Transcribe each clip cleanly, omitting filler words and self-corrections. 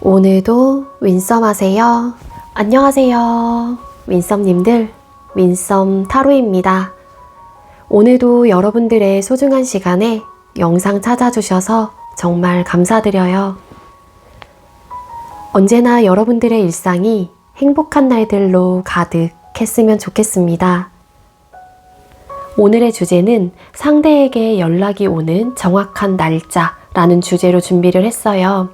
오늘도 윈썸 하세요. 안녕하세요. 윈썸님들, 윈썸 타로입니다. 오늘도 여러분들의 소중한 시간에 영상 찾아주셔서 정말 감사드려요. 언제나 여러분들의 일상이 행복한 날들로 가득했으면 좋겠습니다. 오늘의 주제는 상대에게 연락이 오는 정확한 날짜라는 주제로 준비를 했어요.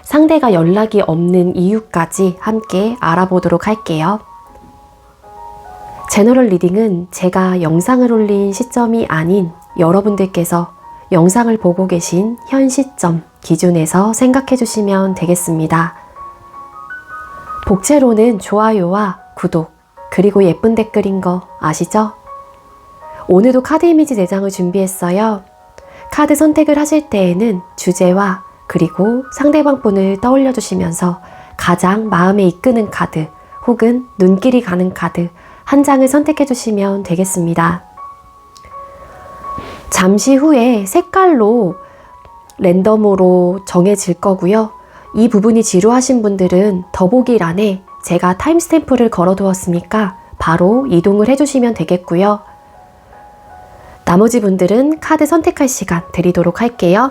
상대가 연락이 없는 이유까지 함께 알아보도록 할게요. 제너럴 리딩은 제가 영상을 올린 시점이 아닌 여러분들께서 영상을 보고 계신 현 시점 기준에서 생각해 주시면 되겠습니다. 복채로는 좋아요와 구독, 그리고 예쁜 댓글인 거 아시죠? 오늘도 카드 이미지 4장을 준비했어요. 카드 선택을 하실 때에는 주제와 그리고 상대방 분을 떠올려 주시면서 가장 마음에 이끄는 카드 혹은 눈길이 가는 카드 한 장을 선택해 주시면 되겠습니다. 잠시 후에 색깔로 랜덤으로 정해질 거고요. 이 부분이 지루하신 분들은 더보기란에 제가 타임스탬프를 걸어 두었으니까 바로 이동을 해주시면 되겠고요. 나머지 분들은 카드 선택할 시간 드리도록 할게요.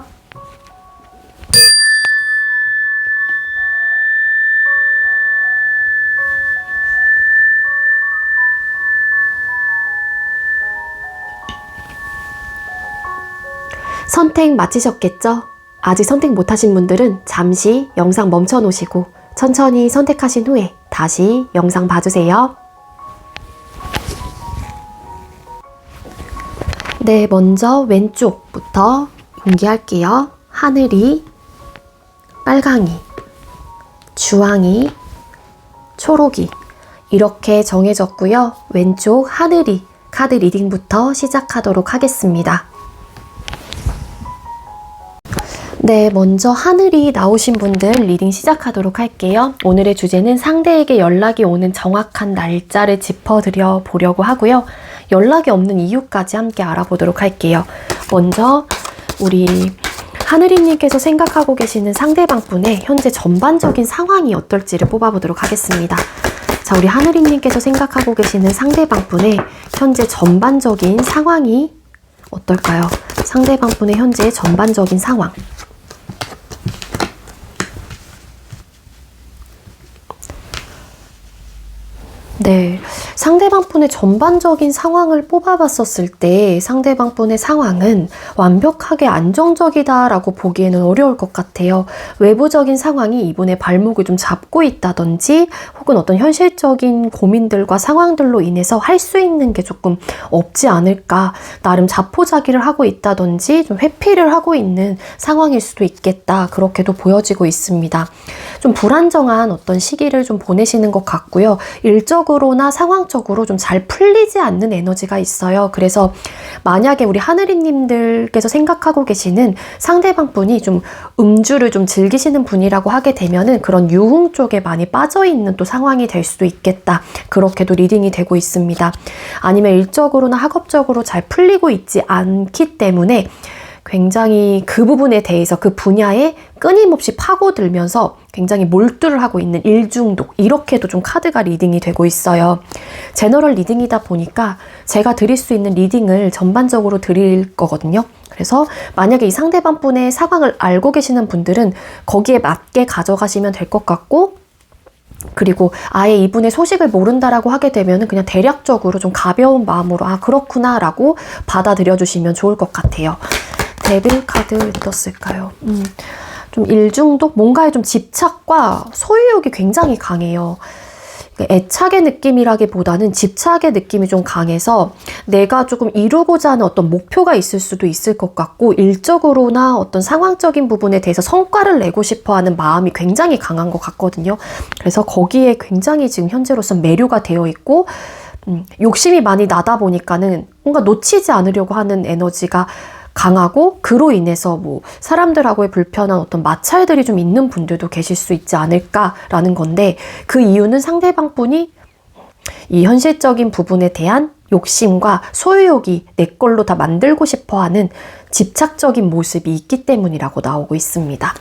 선택 마치셨겠죠? 아직 선택 못하신 분들은 잠시 영상 멈춰 놓으시고 천천히 선택하신 후에 다시 영상 봐주세요. 네, 먼저 왼쪽부터 공개할게요. 하늘이, 빨강이, 주황이, 초록이 이렇게 정해졌고요. 왼쪽 하늘이 카드 리딩부터 시작하도록 하겠습니다. 네, 먼저 하늘이 나오신 분들 리딩 시작하도록 할게요. 오늘의 주제는 상대에게 연락이 오는 정확한 날짜를 짚어드려 보려고 하고요. 연락이 없는 이유까지 함께 알아보도록 할게요. 먼저 우리 하늘이님께서 생각하고 계시는 상대방 분의 현재 전반적인 상황이 어떨지를 뽑아보도록 하겠습니다. 자, 우리 하늘이님께서 생각하고 계시는 상대방 분의 현재 전반적인 상황이 어떨까요? 상대방 분의 현재 전반적인 상황. 네, 상대방 분의 전반적인 상황을 뽑아봤었을 때 상대방 분의 상황은 완벽하게 안정적이다라고 보기에는 어려울 것 같아요. 외부적인 상황이 이분의 발목을 좀 잡고 있다든지 혹은 어떤 현실적인 고민들과 상황들로 인해서 할 수 있는 게 조금 없지 않을까, 나름 자포자기를 하고 있다든지 좀 회피를 하고 있는 상황일 수도 있겠다, 그렇게도 보여지고 있습니다. 좀 불안정한 어떤 시기를 좀 보내시는 것 같고요. 일적으로나 상황적으로 좀 잘 풀리지 않는 에너지가 있어요. 그래서 만약에 우리 하늘이님들께서 생각하고 계시는 상대방 분이 좀 음주를 좀 즐기시는 분이라고 하게 되면은 그런 유흥 쪽에 많이 빠져있는 또 상황이 될 수도 있겠다, 그렇게도 리딩이 되고 있습니다. 아니면 일적으로나 학업적으로 잘 풀리고 있지 않기 때문에 굉장히 그 부분에 대해서 그 분야에 끊임없이 파고들면서 굉장히 몰두를 하고 있는 일중독, 이렇게도 좀 카드가 리딩이 되고 있어요. 제너럴 리딩이다 보니까 제가 드릴 수 있는 리딩을 전반적으로 드릴 거거든요. 그래서 만약에 이 상대방 분의 상황을 알고 계시는 분들은 거기에 맞게 가져가시면 될 것 같고, 그리고 아예 이분의 소식을 모른다라고 하게 되면 그냥 대략적으로 좀 가벼운 마음으로 아 그렇구나 라고 받아들여 주시면 좋을 것 같아요. 데빌 카드 어떻을까요? 좀 일중독, 뭔가에 좀 집착과 소유욕이 굉장히 강해요. 애착의 느낌이라기보다는 집착의 느낌이 좀 강해서 내가 조금 이루고자 하는 어떤 목표가 있을 수도 있을 것 같고, 일적으로나 어떤 상황적인 부분에 대해서 성과를 내고 싶어 하는 마음이 굉장히 강한 것 같거든요. 그래서 거기에 굉장히 지금 현재로서 매료가 되어 있고, 욕심이 많이 나다 보니까는 뭔가 놓치지 않으려고 하는 에너지가 강하고, 그로 인해서 뭐 사람들하고의 불편한 어떤 마찰들이 좀 있는 분들도 계실 수 있지 않을까라는 건데, 그 이유는 상대방 분이 이 현실적인 부분에 대한 욕심과 소유욕이 내 걸로 다 만들고 싶어 하는 집착적인 모습이 있기 때문이라고 나오고 있습니다.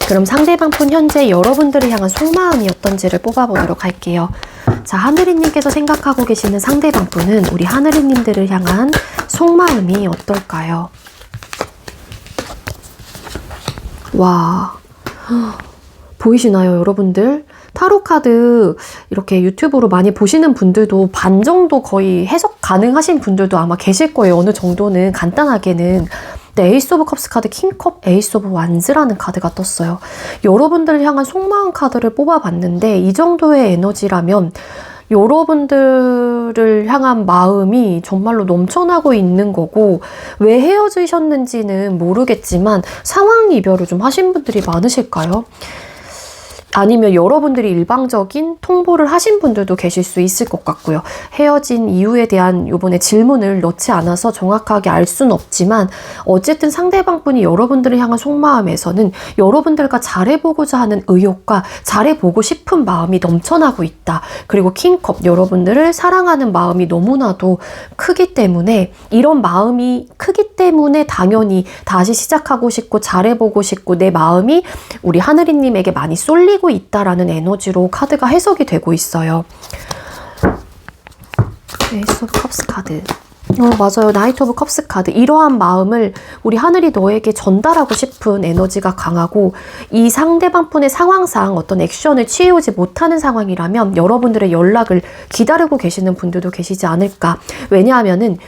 그럼 상대방분 현재 여러분들을 향한 속마음이 어떤지를 뽑아보도록 할게요. 자, 하늘이님께서 생각하고 계시는 상대방분은 우리 하늘이님들을 향한 속마음이 어떨까요? 와, 보이시나요, 여러분들? 타로 카드 이렇게 유튜브로 많이 보시는 분들도 반 정도 거의 해석 가능하신 분들도 아마 계실 거예요. 어느 정도는 간단하게는. 네, 에이스 오브 컵스 카드, 킹컵, 에이스 오브 완즈라는 카드가 떴어요. 여러분들을 향한 속마음 카드를 뽑아봤는데 이 정도의 에너지라면 여러분들을 향한 마음이 정말로 넘쳐나고 있는 거고, 왜 헤어지셨는지는 모르겠지만 상황 이별을 좀 하신 분들이 많으실까요? 아니면 여러분들이 일방적인 통보를 하신 분들도 계실 수 있을 것 같고요. 헤어진 이유에 대한 요번에 질문을 넣지 않아서 정확하게 알 수는 없지만 어쨌든 상대방분이 여러분들을 향한 속마음에서는 여러분들과 잘해보고자 하는 의욕과 잘해보고 싶은 마음이 넘쳐나고 있다. 그리고 킹컵, 여러분들을 사랑하는 마음이 너무나도 크기 때문에, 이런 마음이 크기 때문에 당연히 다시 시작하고 싶고 잘해보고 싶고 내 마음이 우리 하늘이님에게 많이 쏠리고 있다라는 에너지로 카드가 해석이 되고 있어요. 에이스 오브 컵스 카드. 맞아요. 나이트 오브 컵스 카드. 이러한 마음을 우리 하늘이 너에게 전달하고 싶은 에너지가 강하고, 이 상대방분의 상황상 어떤 액션을 취해오지 못하는 상황이라면 여러분들의 연락을 기다리고 계시는 분들도 계시지 않을까. 왜냐하면은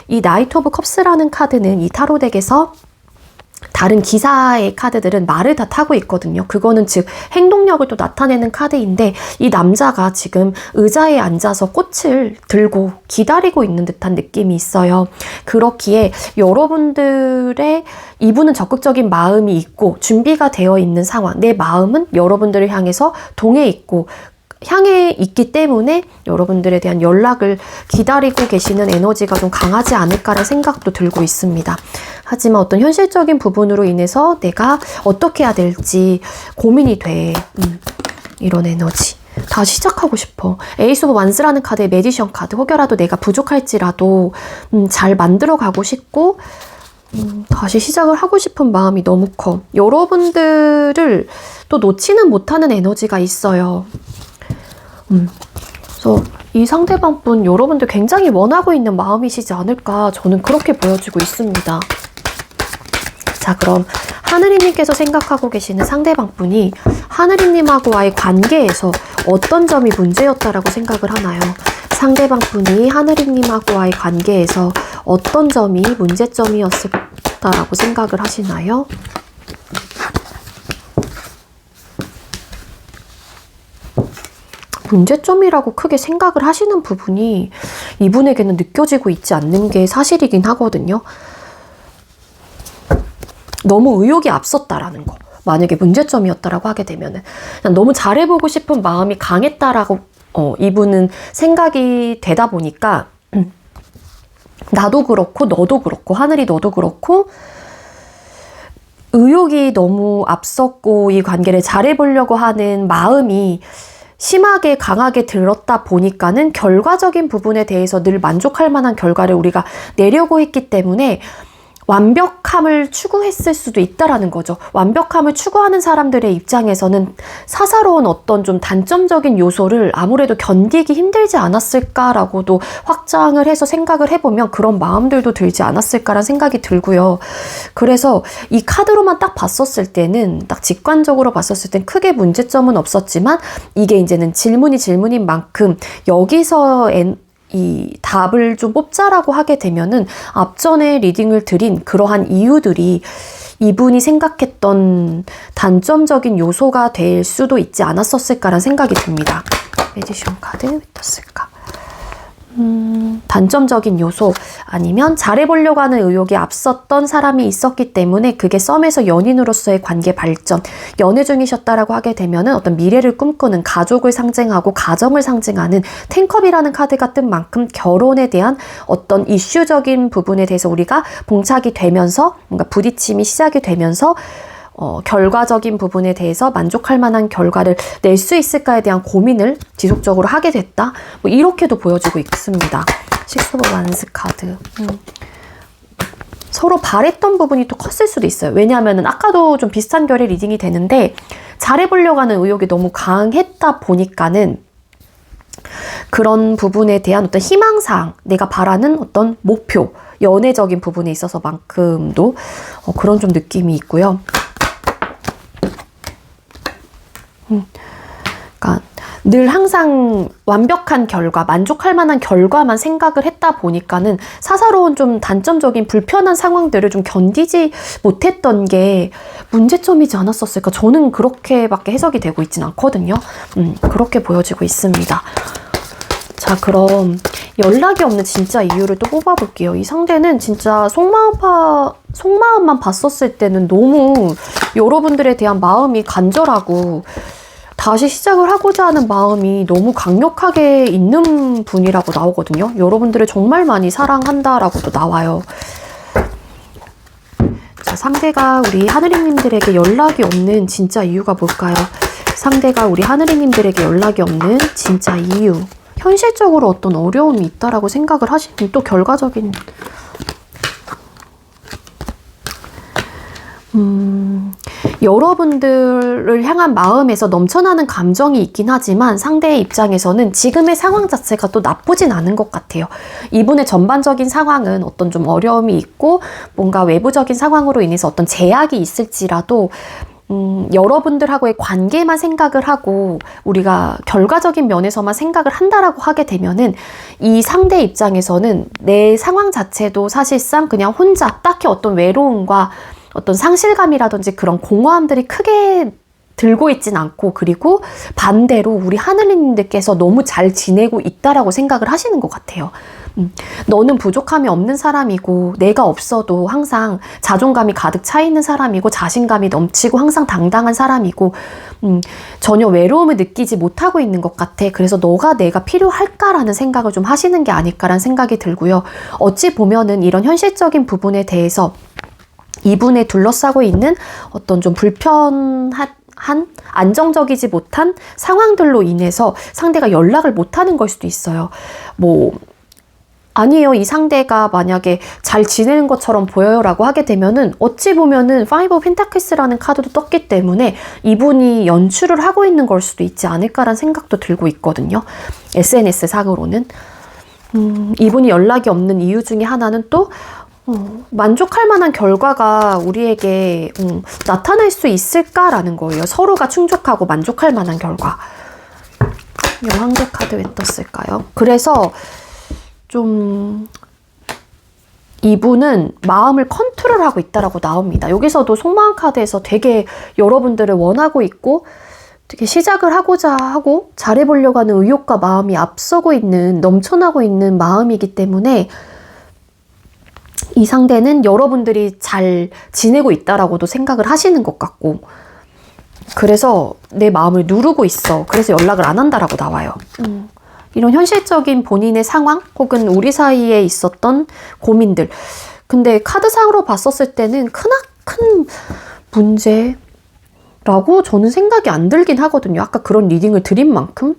이 나이트 오브 컵스라는 카드는 이 타로덱에서 다른 기사의 카드들은 말을 다 타고 있거든요. 그거는 즉 행동력을 또 나타내는 카드인데, 이 남자가 지금 의자에 앉아서 꽃을 들고 기다리고 있는 듯한 느낌이 있어요. 그렇기에 여러분들의 이분은 적극적인 마음이 있고 준비가 되어 있는 상황, 내 마음은 여러분들을 향해서 동해 있고 향해 있기 때문에 여러분들에 대한 연락을 기다리고 계시는 에너지가 좀 강하지 않을까라는 생각도 들고 있습니다. 하지만 어떤 현실적인 부분으로 인해서 내가 어떻게 해야 될지 고민이 돼. 이런 에너지. 다시 시작하고 싶어. 에이스 오브 완스라는 카드의 매지션 카드. 혹여라도 내가 부족할지라도 잘 만들어 가고 싶고 다시 시작을 하고 싶은 마음이 너무 커. 여러분들을 또 놓지는 못하는 에너지가 있어요. 그래서 이 상대방분 여러분들 굉장히 원하고 있는 마음이시지 않을까, 저는 그렇게 보여지고 있습니다. 자, 그럼 하늘이님께서 생각하고 계시는 상대방분이 하늘이님하고와의 관계에서 어떤 점이 문제였다라고 생각을 하나요? 상대방분이 하늘이님하고와의 관계에서 어떤 점이 문제점이었다라고 생각을 하시나요? 문제점이라고 크게 생각을 하시는 부분이 이분에게는 느껴지고 있지 않는 게 사실이긴 하거든요. 너무 의욕이 앞섰다라는 거. 만약에 문제점이었다라고 하게 되면은 그냥 너무 잘해보고 싶은 마음이 강했다라고 이분은 생각이 되다 보니까 나도 그렇고 너도 그렇고 하늘이 너도 그렇고 의욕이 너무 앞섰고 이 관계를 잘해보려고 하는 마음이 심하게 강하게 들었다 보니까는 결과적인 부분에 대해서 늘 만족할 만한 결과를 우리가 내려고 했기 때문에 완벽함을 추구했을 수도 있다라는 거죠. 완벽함을 추구하는 사람들의 입장에서는 사사로운 어떤 좀 단점적인 요소를 아무래도 견디기 힘들지 않았을까라고도 확장을 해서 생각을 해보면 그런 마음들도 들지 않았을까라는 생각이 들고요. 그래서 이 카드로만 딱 봤었을 때는, 딱 직관적으로 봤었을 땐 크게 문제점은 없었지만, 이게 이제는 질문인 만큼 여기서 이 답을 좀 뽑자라고 하게 되면은 앞전에 리딩을 드린 그러한 이유들이 이분이 생각했던 단점적인 요소가 될 수도 있지 않았었을까라는 생각이 듭니다. 매지션 카드 왜 떴을까? 단점적인 요소, 아니면 잘해보려고 하는 의욕이 앞섰던 사람이 있었기 때문에 그게 썸에서 연인으로서의 관계 발전, 연애 중이셨다라고 하게 되면은 어떤 미래를 꿈꾸는, 가족을 상징하고 가정을 상징하는 텐컵이라는 카드가 뜬 만큼 결혼에 대한 어떤 이슈적인 부분에 대해서 우리가 봉착이 되면서 뭔가 부딪힘이 시작이 되면서 결과적인 부분에 대해서 만족할 만한 결과를 낼 수 있을까에 대한 고민을 지속적으로 하게 됐다. 뭐 이렇게도 보여지고 있습니다. 식스 오브 완스 카드. 서로 바랬던 부분이 또 컸을 수도 있어요. 왜냐하면 아까도 좀 비슷한 결의 리딩이 되는데 잘해보려고 하는 의욕이 너무 강했다 보니까는 그런 부분에 대한 어떤 희망사항, 내가 바라는 어떤 목표, 연애적인 부분에 있어서만큼도 그런 좀 느낌이 있고요. 그러니까 늘 항상 완벽한 결과, 만족할 만한 결과만 생각을 했다 보니까는 사사로운 좀 단점적인 불편한 상황들을 좀 견디지 못했던 게 문제점이지 않았었을까? 저는 그렇게밖에 해석이 되고 있진 않거든요. 그렇게 보여지고 있습니다. 자, 그럼 연락이 없는 진짜 이유를 또 뽑아볼게요. 이 상대는 진짜 속마음만 봤었을 때는 너무 여러분들에 대한 마음이 간절하고 다시 시작을 하고자 하는 마음이 너무 강력하게 있는 분이라고 나오거든요. 여러분들을 정말 많이 사랑한다라고도 나와요. 자, 상대가 우리 하늘이님들에게 연락이 없는 진짜 이유가 뭘까요? 상대가 우리 하늘이님들에게 연락이 없는 진짜 이유. 현실적으로 어떤 어려움이 있다라고 생각을 하시는 또 결과적인 여러분들을 향한 마음에서 넘쳐나는 감정이 있긴 하지만 상대의 입장에서는 지금의 상황 자체가 또 나쁘진 않은 것 같아요. 이분의 전반적인 상황은 어떤 좀 어려움이 있고 뭔가 외부적인 상황으로 인해서 어떤 제약이 있을지라도 여러분들하고의 관계만 생각을 하고 우리가 결과적인 면에서만 생각을 한다라고 하게 되면은 이 상대 입장에서는 내 상황 자체도 사실상 그냥 혼자 딱히 어떤 외로움과 어떤 상실감이라든지 그런 공허함들이 크게 들고 있진 않고, 그리고 반대로 우리 하늘님들께서 너무 잘 지내고 있다라고 생각을 하시는 것 같아요. 너는 부족함이 없는 사람이고 내가 없어도 항상 자존감이 가득 차 있는 사람이고 자신감이 넘치고 항상 당당한 사람이고 전혀 외로움을 느끼지 못하고 있는 것 같아. 그래서 너가 내가 필요할까라는 생각을 좀 하시는 게 아닐까라는 생각이 들고요. 어찌 보면은 이런 현실적인 부분에 대해서 이분에 둘러싸고 있는 어떤 좀 불편한 안정적이지 못한 상황들로 인해서 상대가 연락을 못하는 걸 수도 있어요. 아니에요. 이 상대가 만약에 잘 지내는 것처럼 보여요 라고 하게 되면은 어찌 보면은 파이브 오브 펜타클스라는 카드도 떴기 때문에 이분이 연출을 하고 있는 걸 수도 있지 않을까라는 생각도 들고 있거든요. SNS 상으로는. 이분이 연락이 없는 이유 중에 하나는 또 만족할 만한 결과가 우리에게 나타날 수 있을까라는 거예요. 서로가 충족하고 만족할 만한 결과. 여왕제 카드 왜 떴을까요? 그래서 좀 이분은 마음을 컨트롤하고 있다라고 나옵니다. 여기서도 속마음 카드에서 되게 여러분들을 원하고 있고 되게 시작을 하고자 하고 잘해보려고 하는 의욕과 마음이 앞서고 있는, 넘쳐나고 있는 마음이기 때문에 이 상대는 여러분들이 잘 지내고 있다라고도 생각을 하시는 것 같고, 그래서 내 마음을 누르고 있어. 그래서 연락을 안 한다라고 나와요. 이런 현실적인 본인의 상황 혹은 우리 사이에 있었던 고민들. 근데 카드상으로 봤었을 때는 크나큰 문제라고 저는 생각이 안 들긴 하거든요. 아까 그런 리딩을 드린 만큼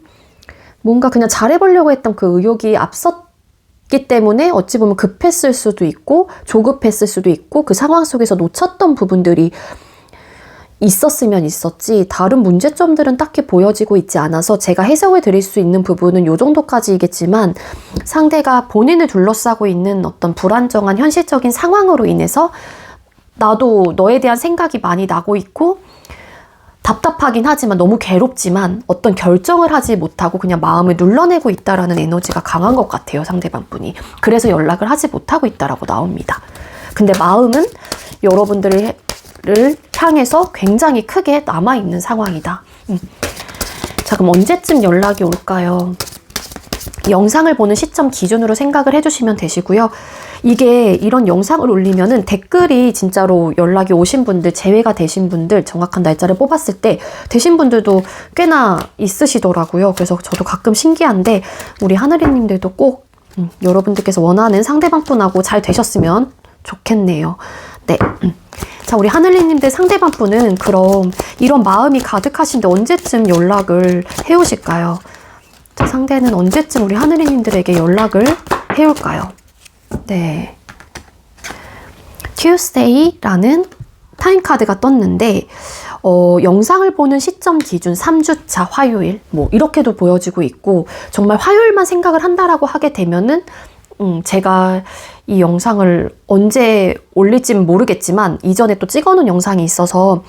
뭔가 그냥 잘해보려고 했던 그 의욕이 앞섰기 때문에 어찌 보면 급했을 수도 있고 조급했을 수도 있고 그 상황 속에서 놓쳤던 부분들이 있었으면 있었지 다른 문제점들은 딱히 보여지고 있지 않아서 제가 해석을 드릴 수 있는 부분은 이 정도까지이겠지만, 상대가 본인을 둘러싸고 있는 어떤 불안정한 현실적인 상황으로 인해서 나도 너에 대한 생각이 많이 나고 있고 답답하긴 하지만 너무 괴롭지만 어떤 결정을 하지 못하고 그냥 마음을 눌러내고 있다라는 에너지가 강한 것 같아요, 상대방 분이. 그래서 연락을 하지 못하고 있다라고 나옵니다. 근데 마음은 여러분들을 향해서 굉장히 크게 남아있는 상황이다. 자, 그럼 언제쯤 연락이 올까요? 영상을 보는 시점 기준으로 생각을 해주시면 되시고요. 이게 이런 영상을 올리면은 댓글이 진짜로 연락이 오신 분들, 재회가 되신 분들, 정확한 날짜를 뽑았을 때 되신 분들도 꽤나 있으시더라고요. 그래서 저도 가끔 신기한데 우리 하늘이님들도 꼭 여러분들께서 원하는 상대방 분하고 잘 되셨으면 좋겠네요. 네. 자, 우리 하늘리님들 상대방 분은 그럼 이런 마음이 가득하신데 언제쯤 연락을 해오실까요? 자, 상대는 언제쯤 우리 하늘리님들에게 연락을 해올까요? 네. Tuesday라는 타임카드가 떴는데 영상을 보는 시점 기준 3주차 화요일 뭐 이렇게도 보여지고 있고, 정말 화요일만 생각을 한다라고 하게 되면은 제가 이 영상을 언제 올릴지는 모르겠지만 이전에 또 찍어놓은 영상이 있어서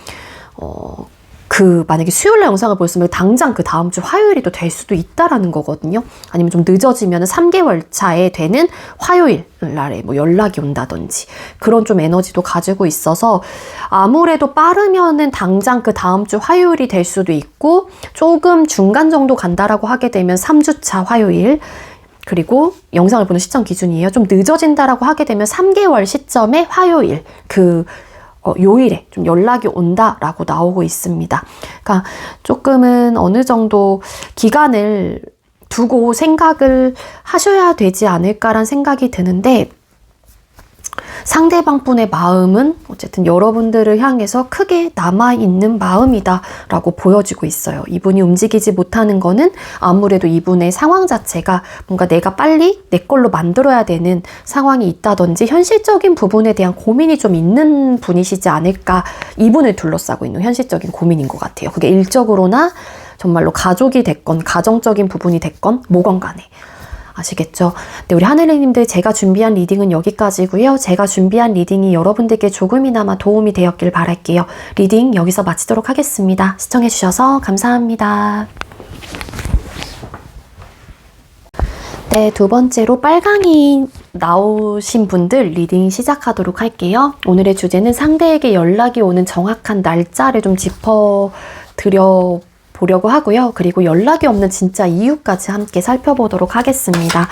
만약에 수요일날 영상을 보였으면 당장 그 다음 주 화요일이 또 될 수도 있다라는 거거든요. 아니면 좀 늦어지면 3개월 차에 되는 화요일 날에 뭐 연락이 온다든지 그런 좀 에너지도 가지고 있어서, 아무래도 빠르면은 당장 그 다음 주 화요일이 될 수도 있고, 조금 중간 정도 간다라고 하게 되면 3주차 화요일, 그리고 영상을 보는 시점 기준이에요. 좀 늦어진다라고 하게 되면 3개월 시점의 화요일, 요일에 좀 연락이 온다라고 나오고 있습니다. 그러니까 조금은 어느 정도 기간을 두고 생각을 하셔야 되지 않을까라는 생각이 드는데, 상대방 분의 마음은 어쨌든 여러분들을 향해서 크게 남아있는 마음이다 라고 보여지고 있어요. 이분이 움직이지 못하는 거는 아무래도 이분의 상황 자체가 뭔가 내가 빨리 내 걸로 만들어야 되는 상황이 있다든지 현실적인 부분에 대한 고민이 좀 있는 분이시지 않을까, 이분을 둘러싸고 있는 현실적인 고민인 것 같아요. 그게 일적으로나 정말로 가족이 됐건 가정적인 부분이 됐건 뭐건 간에. 아시겠죠? 네, 우리 하늘님들, 제가 준비한 리딩은 여기까지고요. 제가 준비한 리딩이 여러분들께 조금이나마 도움이 되었길 바랄게요. 리딩 여기서 마치도록 하겠습니다. 시청해주셔서 감사합니다. 네, 두 번째로 빨강이 나오신 분들 리딩 시작하도록 할게요. 오늘의 주제는 상대에게 연락이 오는 정확한 날짜를 좀 짚어드려 보려고 하고요. 그리고 연락이 없는 진짜 이유까지 함께 살펴보도록 하겠습니다.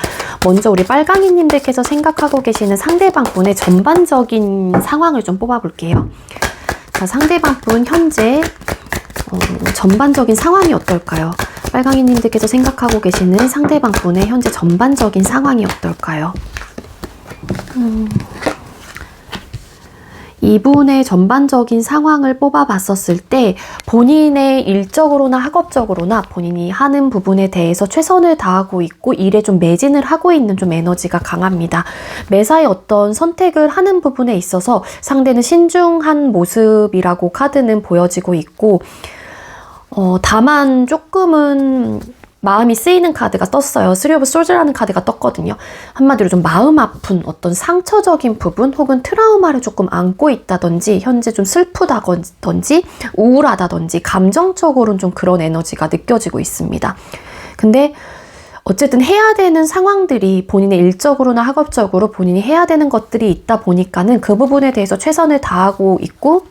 먼저 우리 빨강이님들께서 생각하고 계시는 상대방 분의 전반적인 상황을 좀 뽑아볼게요. 자, 상대방 분 현재 전반적인 상황이 어떨까요? 빨강이님들께서 생각하고 계시는 상대방 분의 현재 전반적인 상황이 어떨까요? 이분의 전반적인 상황을 뽑아봤었을 때 본인의 일적으로나 학업적으로나 본인이 하는 부분에 대해서 최선을 다하고 있고 일에 좀 매진을 하고 있는 좀 에너지가 강합니다. 매사에 어떤 선택을 하는 부분에 있어서 상대는 신중한 모습이라고 카드는 보여지고 있고, 다만 조금은 마음이 쓰이는 카드가 떴어요. Three of Swords라는 카드가 떴거든요. 한마디로 좀 마음 아픈 어떤 상처적인 부분 혹은 트라우마를 조금 안고 있다든지, 현재 좀 슬프다든지 우울하다든지 감정적으로는 좀 그런 에너지가 느껴지고 있습니다. 근데 어쨌든 해야 되는 상황들이 본인의 일적으로나 학업적으로 본인이 해야 되는 것들이 있다 보니까는 그 부분에 대해서 최선을 다하고 있고,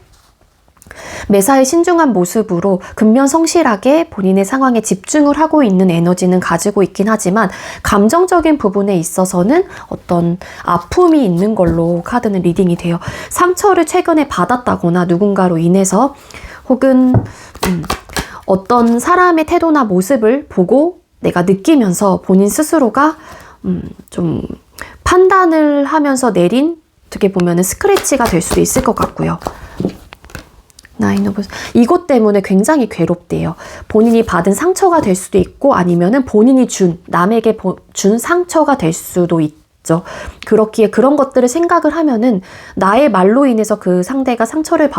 매사에 신중한 모습으로 근면성실하게 본인의 상황에 집중을 하고 있는 에너지는 가지고 있긴 하지만, 감정적인 부분에 있어서는 어떤 아픔이 있는 걸로 카드는 리딩이 돼요. 상처를 최근에 받았다거나 누군가로 인해서, 혹은 어떤 사람의 태도나 모습을 보고 내가 느끼면서 본인 스스로가 좀 판단을 하면서 내린, 어떻게 보면은 스크래치가 될 수도 있을 것 같고요. 이것 때문에 굉장히 괴롭대요. 본인이 받은 상처가 될 수도 있고, 아니면은 본인이 남에게 준 상처가 될 수도 있죠. 그렇기에 그런 것들을 생각을 하면은 나의 말로 인해서 그 상대가 상처를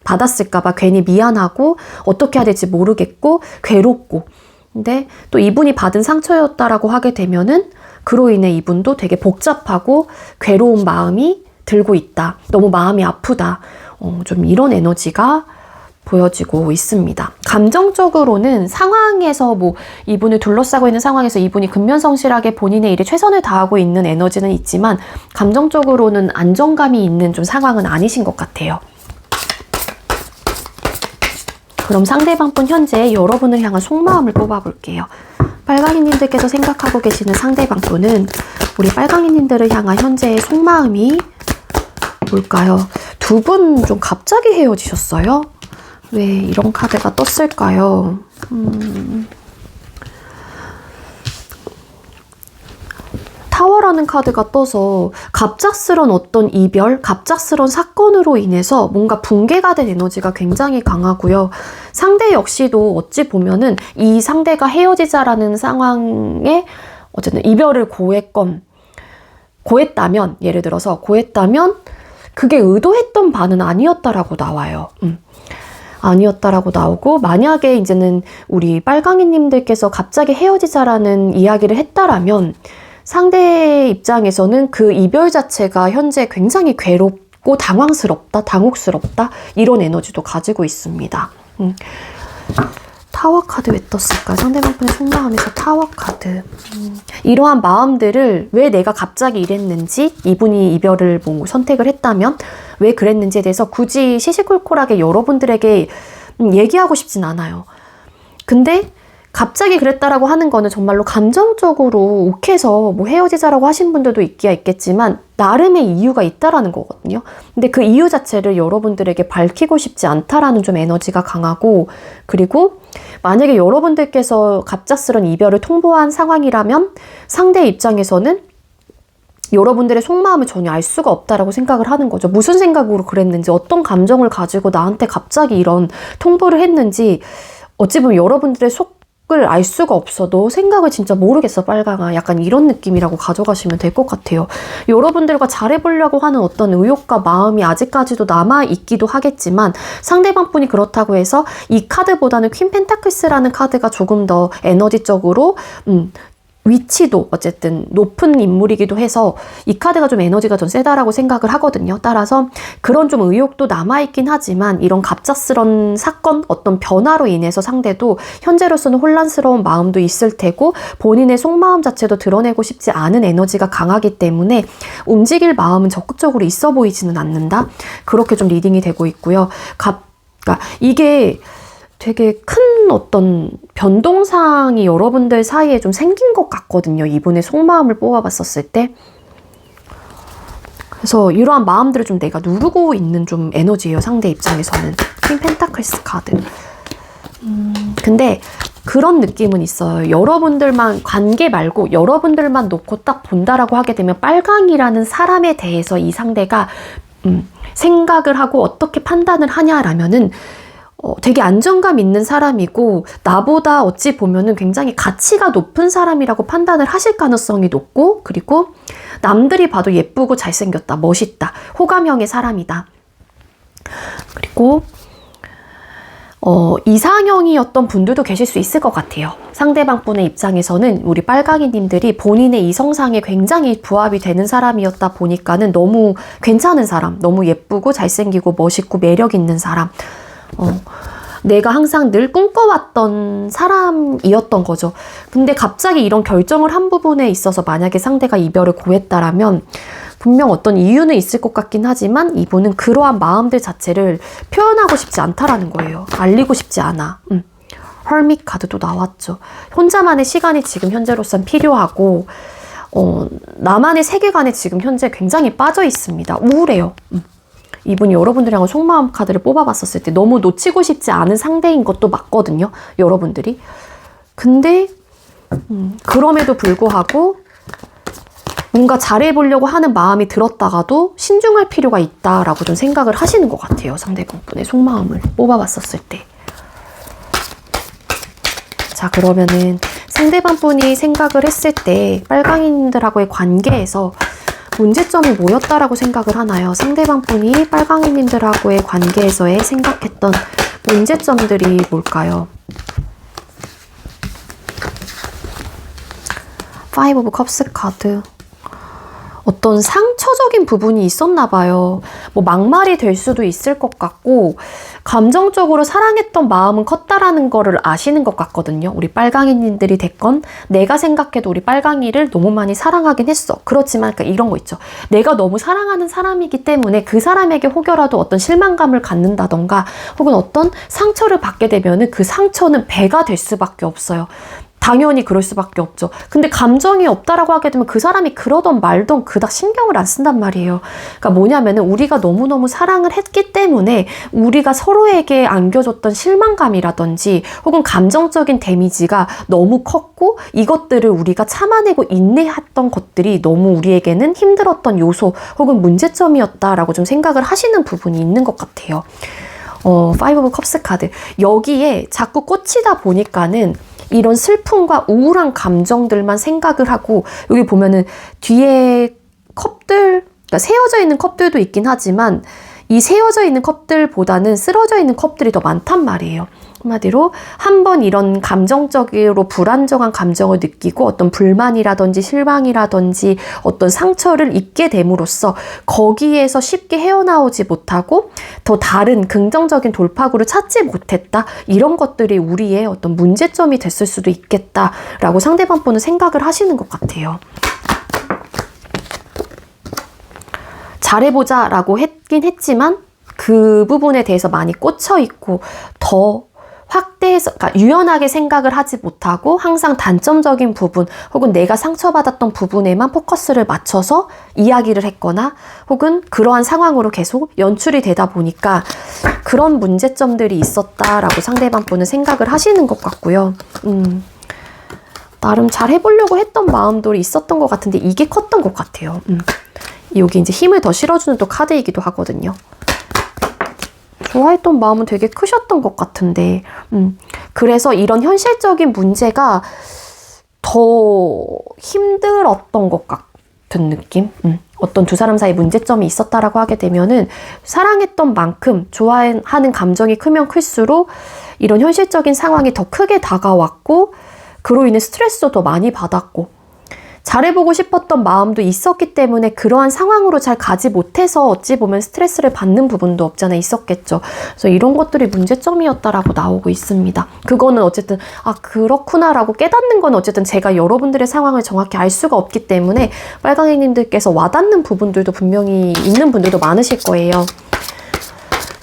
받았을까봐 괜히 미안하고 어떻게 해야 될지 모르겠고 괴롭고, 근데 또 이분이 받은 상처였다라고 하게 되면은 그로 인해 이분도 되게 복잡하고 괴로운 마음이 들고 있다. 너무 마음이 아프다. 좀 이런 에너지가 보여지고 있습니다. 감정적으로는 상황에서 이분을 둘러싸고 있는 상황에서 이분이 근면성실하게 본인의 일에 최선을 다하고 있는 에너지는 있지만, 감정적으로는 안정감이 있는 좀 상황은 아니신 것 같아요. 그럼 상대방 분 현재 여러분을 향한 속마음을 뽑아볼게요. 빨강이님들께서 생각하고 계시는 상대방 분은 우리 빨강이님들을 향한 현재의 속마음이 뭘까요? 두 분 좀 갑자기 헤어지셨어요? 왜 이런 카드가 떴을까요? 타워라는 카드가 떠서 갑작스런 어떤 이별, 갑작스런 사건으로 인해서 뭔가 붕괴가 된 에너지가 굉장히 강하고요. 상대 역시도 어찌 보면은 이 상대가 헤어지자라는 상황에 어쨌든 이별을 고했다면, 예를 들어서 고했다면 그게 의도했던 바는 아니었다라고 나와요. 아니었다라고 나오고, 만약에 이제는 우리 빨강이님들께서 갑자기 헤어지자라는 이야기를 했다라면 상대 입장에서는 그 이별 자체가 현재 굉장히 괴롭고 당황스럽다, 당혹스럽다, 이런 에너지도 가지고 있습니다. 타워 카드 왜 떴을까? 상대방 분의 속마음에서 타워 카드. 이러한 마음들을 왜 내가 갑자기 이랬는지, 이분이 이별을 뭐 선택을 했다면 왜 그랬는지에 대해서 굳이 시시콜콜하게 여러분들에게 얘기하고 싶진 않아요. 근데 갑자기 그랬다라고 하는 거는 정말로 감정적으로 욱해서 뭐 헤어지자라고 하신 분들도 있기야 있겠지만 나름의 이유가 있다라는 거거든요. 근데 그 이유 자체를 여러분들에게 밝히고 싶지 않다라는 좀 에너지가 강하고, 그리고 만약에 여러분들께서 갑작스런 이별을 통보한 상황이라면 상대 입장에서는 여러분들의 속마음을 전혀 알 수가 없다라고 생각을 하는 거죠. 무슨 생각으로 그랬는지, 어떤 감정을 가지고 나한테 갑자기 이런 통보를 했는지, 어찌 보면 여러분들의 속을 알 수가 없어. 너 생각을 진짜 모르겠어, 빨강아. 약간 이런 느낌이라고 가져가시면 될 것 같아요. 여러분들과 잘해보려고 하는 어떤 의욕과 마음이 아직까지도 남아있기도 하겠지만, 상대방 분이 그렇다고 해서 이 카드보다는 퀸 펜타클스라는 카드가 조금 더 에너지적으로 위치도 어쨌든 높은 인물이기도 해서 이 카드가 좀 에너지가 좀 세다라고 생각을 하거든요. 따라서 그런 좀 의욕도 남아있긴 하지만 이런 갑작스런 사건, 어떤 변화로 인해서 상대도 현재로서는 혼란스러운 마음도 있을 테고 본인의 속마음 자체도 드러내고 싶지 않은 에너지가 강하기 때문에 움직일 마음은 적극적으로 있어 보이지는 않는다. 그렇게 좀 리딩이 되고 있고요. 그러니까 이게 되게 큰 어떤 변동사항이 여러분들 사이에 좀 생긴 것 같거든요. 이분의 속마음을 뽑아봤었을 때. 그래서 이러한 마음들을 좀 내가 누르고 있는 좀 에너지예요. 상대 입장에서는. 퀸 펜타클스 카드. 근데 그런 느낌은 있어요. 여러분들만, 관계 말고 여러분들만 놓고 딱 본다라고 하게 되면 빨강이라는 사람에 대해서 이 상대가 생각을 하고 어떻게 판단을 하냐라면은 되게 안정감 있는 사람이고 나보다 어찌 보면은 굉장히 가치가 높은 사람이라고 판단을 하실 가능성이 높고, 그리고 남들이 봐도 예쁘고 잘생겼다, 멋있다, 호감형의 사람이다. 그리고 이상형이었던 분들도 계실 수 있을 것 같아요. 상대방 분의 입장에서는 우리 빨강이님들이 본인의 이성상에 굉장히 부합이 되는 사람이었다 보니까는 너무 괜찮은 사람, 너무 예쁘고 잘생기고 멋있고 매력 있는 사람, 내가 항상 늘 꿈꿔왔던 사람이었던 거죠. 근데 갑자기 이런 결정을 한 부분에 있어서 만약에 상대가 이별을 고했다라면 분명 어떤 이유는 있을 것 같긴 하지만 이분은 그러한 마음들 자체를 표현하고 싶지 않다라는 거예요. 알리고 싶지 않아. 헐밋 카드도 나왔죠. 혼자만의 시간이 지금 현재로선 필요하고 나만의 세계관에 지금 현재 굉장히 빠져 있습니다. 우울해요. 이분이 여러분들이랑 속마음 카드를 뽑아봤었을 때 너무 놓치고 싶지 않은 상대인 것도 맞거든요. 여러분들이. 근데 그럼에도 불구하고 뭔가 잘해보려고 하는 마음이 들었다가도 신중할 필요가 있다라고 좀 생각을 하시는 것 같아요. 상대분의 속마음을 뽑아봤었을 때. 자, 그러면은 상대방 분이 생각을 했을 때 빨강이님들하고의 관계에서 문제점이 뭐였다라고 생각을 하나요? 상대방 분이 빨강이님들하고의 관계에서의 생각했던 문제점들이 뭘까요? 파이브 오브 컵스 카드. 어떤 상처적인 부분이 있었나 봐요. 뭐 막말이 될 수도 있을 것 같고 감정적으로 사랑했던 마음은 컸다라는 거를 아시는 것 같거든요. 우리 빨강이님들이 됐건 내가 생각해도 우리 빨강이를 너무 많이 사랑하긴 했어. 그렇지만 그러니까 이런 거 있죠. 내가 너무 사랑하는 사람이기 때문에 그 사람에게 혹여라도 어떤 실망감을 갖는다던가 혹은 어떤 상처를 받게 되면은 그 상처는 배가 될 수밖에 없어요. 당연히 그럴 수밖에 없죠. 근데 감정이 없다라고 하게 되면 그 사람이 그러던 말던 그닥 신경을 안 쓴단 말이에요. 그러니까 뭐냐면은 우리가 너무너무 사랑을 했기 때문에 우리가 서로에게 안겨줬던 실망감이라든지 혹은 감정적인 데미지가 너무 컸고 이것들을 우리가 참아내고 인내했던 것들이 너무 우리에게는 힘들었던 요소 혹은 문제점이었다라고 좀 생각을 하시는 부분이 있는 것 같아요. 파이브 오브 컵스 카드. 여기에 자꾸 꽂히다 보니까는 이런 슬픔과 우울한 감정들만 생각을 하고 여기 보면은 뒤에 컵들 그러니까 세워져 있는 컵들도 있긴 하지만 이 세워져 있는 컵들보다는 쓰러져 있는 컵들이 더 많단 말이에요. 한마디로 한번 이런 감정적으로 불안정한 감정을 느끼고 어떤 불만이라든지 실망이라든지 어떤 상처를 입게 됨으로써 거기에서 쉽게 헤어나오지 못하고 더 다른 긍정적인 돌파구를 찾지 못했다. 이런 것들이 우리의 어떤 문제점이 됐을 수도 있겠다라고 상대방 분은 생각을 하시는 것 같아요. 잘해보자 라고 했긴 했지만 그 부분에 대해서 많이 꽂혀있고 더 확대해서, 그러니까 유연하게 생각을 하지 못하고 항상 단점적인 부분 혹은 내가 상처받았던 부분에만 포커스를 맞춰서 이야기를 했거나 혹은 그러한 상황으로 계속 연출이 되다 보니까 그런 문제점들이 있었다라고 상대방 분은 생각을 하시는 것 같고요. 나름 잘 해보려고 했던 마음도 있었던 것 같은데 이게 컸던 것 같아요. 여기 이제 힘을 더 실어주는 또 카드이기도 하거든요. 좋아했던 마음은 되게 크셨던 것 같은데 그래서 이런 현실적인 문제가 더 힘들었던 것 같은 느낌? 어떤 두 사람 사이 문제점이 있었다라고 하게 되면은 사랑했던 만큼 좋아하는 감정이 크면 클수록 이런 현실적인 상황이 더 크게 다가왔고 그로 인해 스트레스도 더 많이 받았고 잘해보고 싶었던 마음도 있었기 때문에 그러한 상황으로 잘 가지 못해서 어찌 보면 스트레스를 받는 부분도 없잖아 있었겠죠. 그래서 이런 것들이 문제점이었다라고 나오고 있습니다. 그거는 어쨌든 아 그렇구나라고 깨닫는 건 어쨌든 제가 여러분들의 상황을 정확히 알 수가 없기 때문에 빨강이님들께서 와닿는 부분들도 분명히 있는 분들도 많으실 거예요.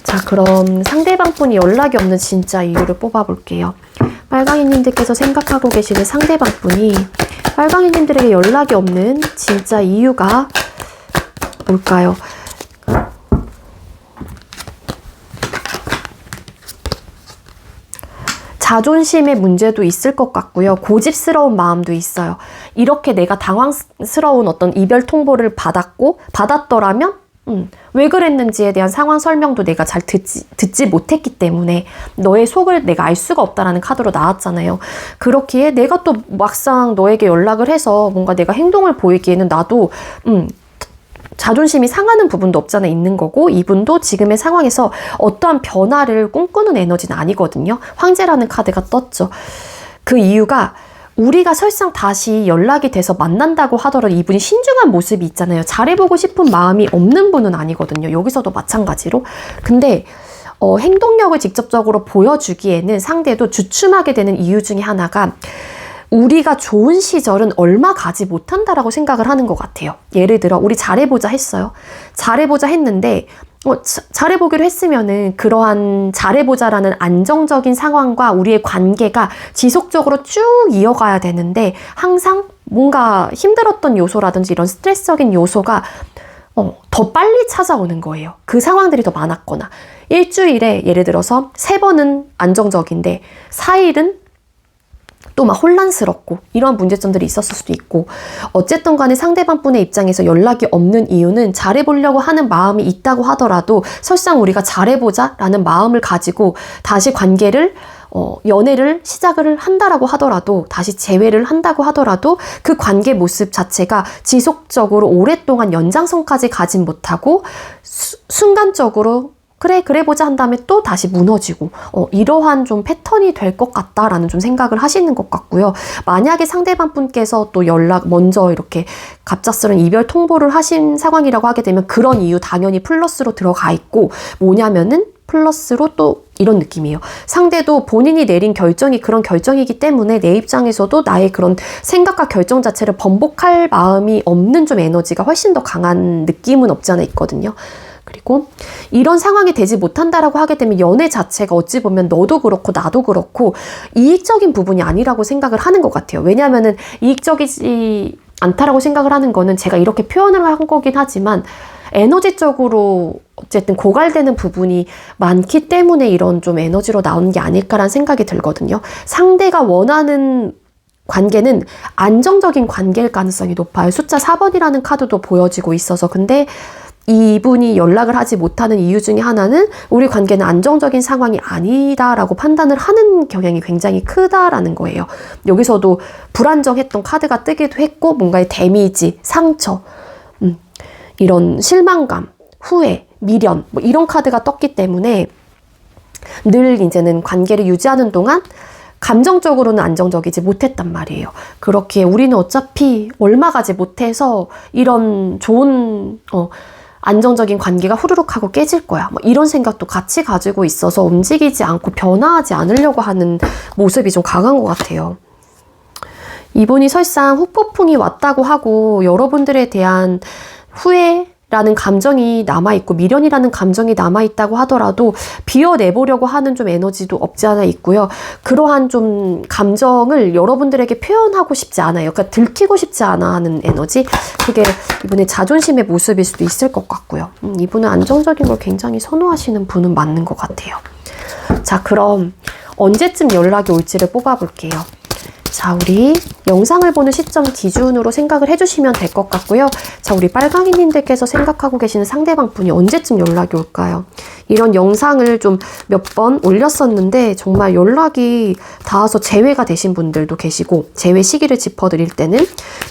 자, 그럼 상대방 분이 연락이 없는 진짜 이유를 뽑아볼게요. 빨강이님들께서 생각하고 계시는 상대방 분이 빨강이님들에게 연락이 없는 진짜 이유가 뭘까요? 자존심의 문제도 있을 것 같고요. 고집스러운 마음도 있어요. 이렇게 내가 당황스러운 어떤 이별 통보를 받았더라면 왜 그랬는지에 대한 상황 설명도 내가 잘 듣지 못했기 때문에 너의 속을 내가 알 수가 없다라는 카드로 나왔잖아요. 그렇기에 내가 또 막상 너에게 연락을 해서 뭔가 내가 행동을 보이기에는 나도 자존심이 상하는 부분도 없잖아 있는 거고 이분도 지금의 상황에서 어떠한 변화를 꿈꾸는 에너지는 아니거든요. 황제라는 카드가 떴죠. 그 이유가 우리가 설상 다시 연락이 돼서 만난다고 하더라도 이분이 신중한 모습이 있잖아요. 잘해보고 싶은 마음이 없는 분은 아니거든요. 여기서도 마찬가지로. 근데 행동력을 직접적으로 보여주기에는 상대도 주춤하게 되는 이유 중에 하나가 우리가 좋은 시절은 얼마 가지 못한다라고 생각을 하는 것 같아요. 예를 들어 우리 잘해보자 했어요. 잘해보자 했는데 잘해보기로 했으면은 그러한 잘해보자라는 안정적인 상황과 우리의 관계가 지속적으로 쭉 이어가야 되는데 항상 뭔가 힘들었던 요소라든지 이런 스트레스적인 요소가 더 빨리 찾아오는 거예요. 그 상황들이 더 많았거나 일주일에 예를 들어서 3번은 안정적인데 4일은 또 막 혼란스럽고 이런 문제점들이 있었을 수도 있고 어쨌든 간에 상대방 분의 입장에서 연락이 없는 이유는 잘해보려고 하는 마음이 있다고 하더라도 설상 우리가 잘해보자 라는 마음을 가지고 다시 관계를 연애를 시작을 한다라고 하더라도 다시 재회를 한다고 하더라도 그 관계 모습 자체가 지속적으로 오랫동안 연장선까지 가진 못하고 순간적으로 그래 보자 한 다음에 또 다시 무너지고 이러한 좀 패턴이 될 것 같다라는 좀 생각을 하시는 것 같고요. 만약에 상대방 분께서 또 먼저 이렇게 갑작스런 이별 통보를 하신 상황이라고 하게 되면 그런 이유 당연히 플러스로 들어가 있고 뭐냐면은 플러스로 또 이런 느낌이에요. 상대도 본인이 내린 결정이 그런 결정이기 때문에 내 입장에서도 나의 그런 생각과 결정 자체를 번복할 마음이 없는 좀 에너지가 훨씬 더 강한 느낌은 없지 않아 있거든요. 그리고 이런 상황이 되지 못한다라고 하게 되면 연애 자체가 어찌 보면 너도 그렇고 나도 그렇고 이익적인 부분이 아니라고 생각을 하는 것 같아요. 왜냐하면은 이익적이지 않다라고 생각을 하는 거는 제가 이렇게 표현을 한 거긴 하지만 에너지적으로 어쨌든 고갈되는 부분이 많기 때문에 이런 좀 에너지로 나오는 게 아닐까라는 생각이 들거든요. 상대가 원하는 관계는 안정적인 관계일 가능성이 높아요. 숫자 4번이라는 카드도 보여지고 있어서 근데 이분이 연락을 하지 못하는 이유 중에 하나는 우리 관계는 안정적인 상황이 아니다라고 판단을 하는 경향이 굉장히 크다라는 거예요. 여기서도 불안정했던 카드가 뜨기도 했고 뭔가의 데미지, 상처 이런 실망감, 후회, 미련 뭐 이런 카드가 떴기 때문에 늘 이제는 관계를 유지하는 동안 감정적으로는 안정적이지 못했단 말이에요. 그렇게 우리는 어차피 얼마 가지 못해서 이런 좋은 안정적인 관계가 후루룩 하고 깨질 거야. 뭐 이런 생각도 같이 가지고 있어서 움직이지 않고 변화하지 않으려고 하는 모습이 좀 강한 것 같아요. 이분이 설상 후폭풍이 왔다고 하고 여러분들에 대한 후회라는 감정이 남아있고 미련이라는 감정이 남아있다고 하더라도 비워내보려고 하는 좀 에너지도 없지 않아 있고요. 그러한 좀 감정을 여러분들에게 표현하고 싶지 않아요. 그러니까 들키고 싶지 않아 하는 에너지. 그게 이분의 자존심의 모습일 수도 있을 것 같고요. 이분은 안정적인 걸 굉장히 선호하시는 분은 맞는 것 같아요. 자, 그럼 언제쯤 연락이 올지를 뽑아볼게요. 자, 우리 영상을 보는 시점 기준으로 생각을 해주시면 될 것 같고요. 자, 우리 빨강이님들께서 생각하고 계시는 상대방 분이 언제쯤 연락이 올까요? 이런 영상을 좀 몇 번 올렸었는데 정말 연락이 닿아서 재회가 되신 분들도 계시고 재회 시기를 짚어드릴 때는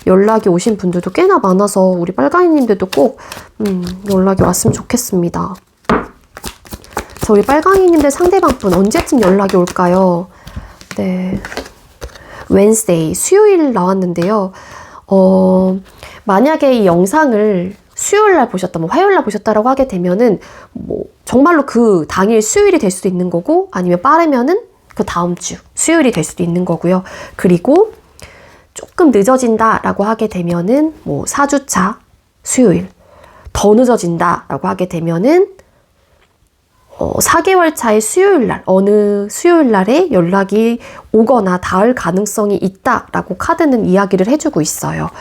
연락이 오신 분들도 꽤나 많아서 우리 빨강이님들도 꼭 연락이 왔으면 좋겠습니다. 자, 우리 빨강이님들 상대방 분 언제쯤 연락이 올까요? 네. Wednesday, 수요일 나왔는데요. 만약에 이 영상을 수요일날 보셨다, 뭐 화요일날 보셨다라고 하게 되면은 뭐 정말로 그 당일 수요일이 될 수도 있는 거고 아니면 빠르면은 그 다음 주 수요일이 될 수도 있는 거고요. 그리고 조금 늦어진다라고 하게 되면은 뭐 4주차 수요일, 더 늦어진다라고 하게 되면은 4개월 차의 수요일날, 어느 수요일날에 연락이 오거나 닿을 가능성이 있다라고 카드는 이야기를 해주고 있어요.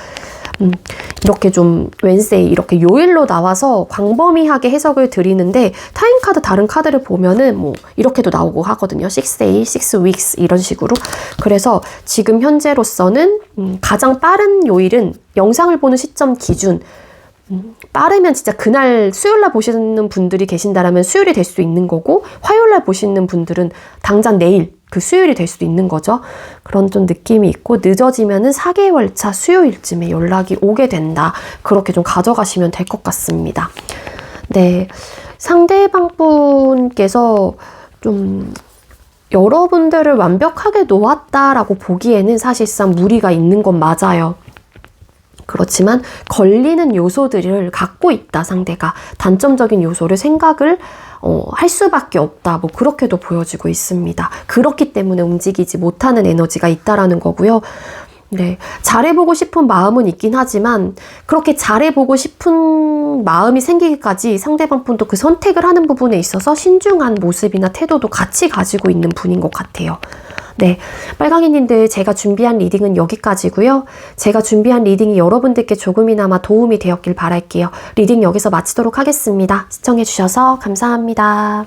이렇게 좀 웬세이 이렇게 요일로 나와서 광범위하게 해석을 드리는데 타임카드 다른 카드를 보면은 뭐 이렇게도 나오고 하거든요. 6day, 6 weeks 이런 식으로. 그래서 지금 현재로서는 가장 빠른 요일은 영상을 보는 시점 기준 빠르면 진짜 그날 수요일날 보시는 분들이 계신다라면 수요일이 될 수도 있는 거고 화요일날 보시는 분들은 당장 내일 그 수요일이 될 수도 있는 거죠. 그런 좀 느낌이 있고 늦어지면은 4개월 차 수요일쯤에 연락이 오게 된다. 그렇게 좀 가져가시면 될 것 같습니다. 네, 상대방 분께서 좀 여러분들을 완벽하게 놓았다라고 보기에는 사실상 무리가 있는 건 맞아요. 그렇지만 걸리는 요소들을 갖고 있다, 상대가. 단점적인 요소를 생각을 할 수밖에 없다. 뭐 그렇게도 보여지고 있습니다. 그렇기 때문에 움직이지 못하는 에너지가 있다라는 거고요. 네, 잘해보고 싶은 마음은 있긴 하지만 그렇게 잘해보고 싶은 마음이 생기기까지 상대방 분도 그 선택을 하는 부분에 있어서 신중한 모습이나 태도도 같이 가지고 있는 분인 것 같아요. 네, 빨강이님들 제가 준비한 리딩은 여기까지고요. 제가 준비한 리딩이 여러분들께 조금이나마 도움이 되었길 바랄게요. 리딩 여기서 마치도록 하겠습니다. 시청해주셔서 감사합니다.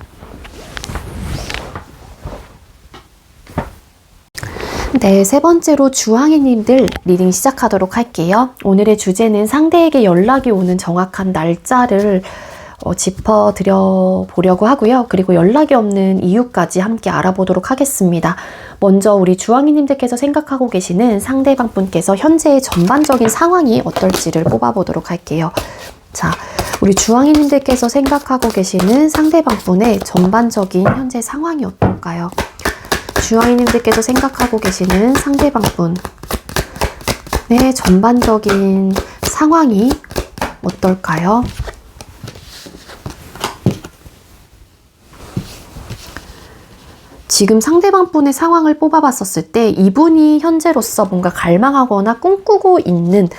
네, 세 번째로 주황이님들 리딩 시작하도록 할게요. 오늘의 주제는 상대에게 연락이 오는 정확한 날짜를 짚어드려 보려고 하고요. 그리고 연락이 없는 이유까지 함께 알아보도록 하겠습니다. 먼저 우리 주황이님들께서 생각하고 계시는 상대방 분께서 현재의 전반적인 상황이 어떨지를 뽑아보도록 할게요. 자, 우리 주황이님들께서 생각하고 계시는 상대방 분의 전반적인 현재 상황이 어떨까요? 주황이님들께서 생각하고 계시는 상대방 분의 전반적인 상황이 어떨까요? 지금 상대방 분의 상황을 뽑아봤었을 때 이분이 현재로서 뭔가 갈망하거나 꿈꾸고 있는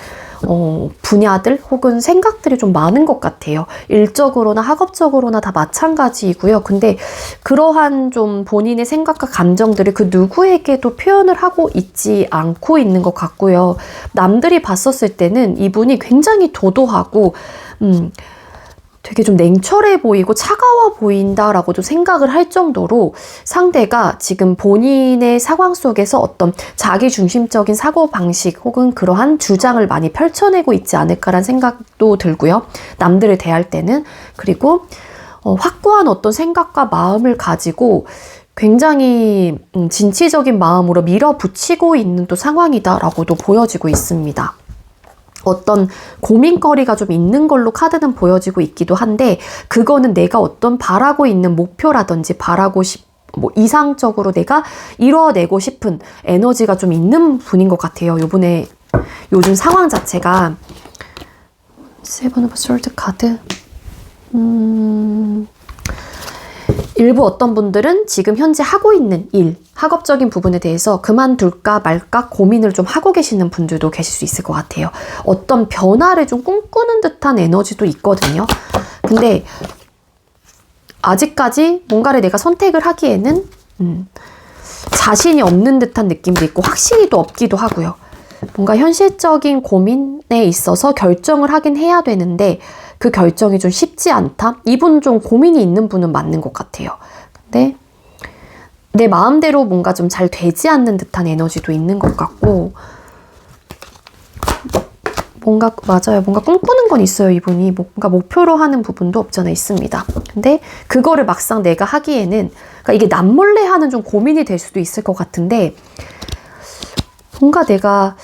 분야들 혹은 생각들이 좀 많은 것 같아요. 일적으로나 학업적으로나 다 마찬가지이고요. 근데 그러한 좀 본인의 생각과 감정들을 그 누구에게도 표현을 하고 있지 않고 있는 것 같고요. 남들이 봤었을 때는 이분이 굉장히 도도하고 되게 좀 냉철해 보이고 차가워 보인다라고도 생각을 할 정도로 상대가 지금 본인의 상황 속에서 어떤 자기중심적인 사고방식 혹은 그러한 주장을 많이 펼쳐내고 있지 않을까라는 생각도 들고요. 남들을 대할 때는. 그리고 확고한 어떤 생각과 마음을 가지고 굉장히 진취적인 마음으로 밀어붙이고 있는 또 상황이다라고도 보여지고 있습니다. 어떤 고민거리가 좀 있는 걸로 카드는 보여지고 있기도 한데, 그거는 내가 어떤 바라고 있는 목표라든지 뭐 이상적으로 내가 이뤄내고 싶은 에너지가 좀 있는 분인 것 같아요. 요번에 요즘 상황 자체가 세븐 오브 솔드 카드. 일부 어떤 분들은 지금 현재 하고 있는 일, 학업적인 부분에 대해서 그만둘까 말까 고민을 좀 하고 계시는 분들도 계실 수 있을 것 같아요. 어떤 변화를 좀 꿈꾸는 듯한 에너지도 있거든요. 근데 아직까지 뭔가를 내가 선택을 하기에는 자신이 없는 듯한 느낌도 있고 확신이 또 없기도 하고요. 뭔가 현실적인 고민에 있어서 결정을 하긴 해야 되는데 그 결정이 좀 쉽지 않다? 이분 좀 고민이 있는 분은 맞는 것 같아요. 근데 내 마음대로 뭔가 좀 잘 되지 않는 듯한 에너지도 있는 것 같고, 뭔가 맞아요. 뭔가 꿈꾸는 건 있어요. 이분이 뭔가 목표로 하는 부분도 없잖아 있습니다. 근데 그거를 막상 내가 하기에는, 그러니까 이게 남몰래 하는 좀 고민이 될 수도 있을 것 같은데, 뭔가 내가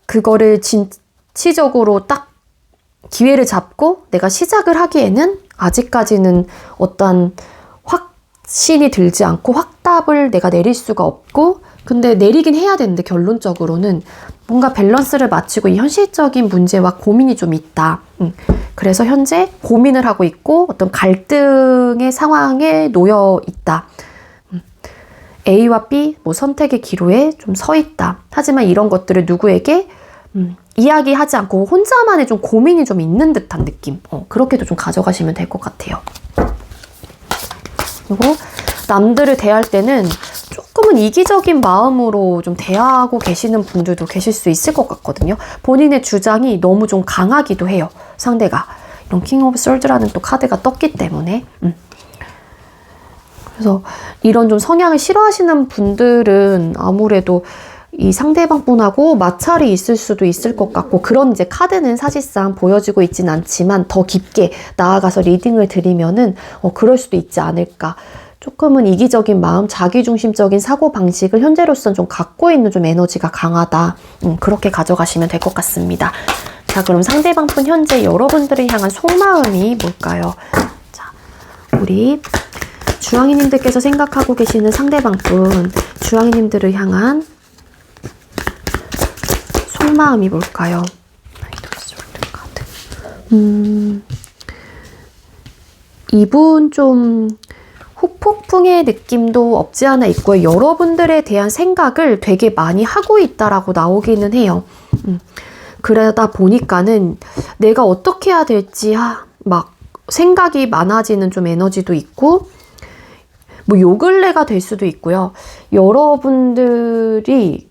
그거를 진취적으로 딱 기회를 잡고 내가 시작을 하기에는 아직까지는 어떤 확신이 들지 않고 확답을 내가 내릴 수가 없고, 근데 내리긴 해야 되는데 결론적으로는 뭔가 밸런스를 맞추고 이 현실적인 문제와 고민이 좀 있다. 그래서 현재 고민을 하고 있고 어떤 갈등의 상황에 놓여 있다. A와 B 뭐 선택의 기로에 좀 서 있다. 하지만 이런 것들을 누구에게 이야기하지 않고 혼자만의 좀 고민이 좀 있는 듯한 느낌. 그렇게도 좀 가져가시면 될 것 같아요. 그리고 남들을 대할 때는 조금은 이기적인 마음으로 좀 대하고 계시는 분들도 계실 수 있을 것 같거든요. 본인의 주장이 너무 좀 강하기도 해요. 상대가. 이런 킹 오브 솔드라는 또 카드가 떴기 때문에. 그래서 이런 좀 성향을 싫어하시는 분들은 아무래도 이 상대방 분하고 마찰이 있을 수도 있을 것 같고, 그런 이제 카드는 사실상 보여지고 있진 않지만 더 깊게 나아가서 리딩을 드리면은 그럴 수도 있지 않을까. 조금은 이기적인 마음, 자기중심적인 사고방식을 현재로서는 좀 갖고 있는 좀 에너지가 강하다. 그렇게 가져가시면 될 것 같습니다. 자, 그럼 상대방 분 현재 여러분들을 향한 속마음이 뭘까요? 자, 우리 주황이님들께서 생각하고 계시는 상대방 분, 주황이님들을 향한 속마음이 뭘까요? 이분 좀 후폭풍의 느낌도 없지 않아 있고요. 여러분들에 대한 생각을 되게 많이 하고 있다라고 나오기는 해요. 그러다 보니까는 내가 어떻게 해야 될지 막 생각이 많아지는 좀 에너지도 있고, 뭐 요 근래가 될 수도 있고요. 여러분들이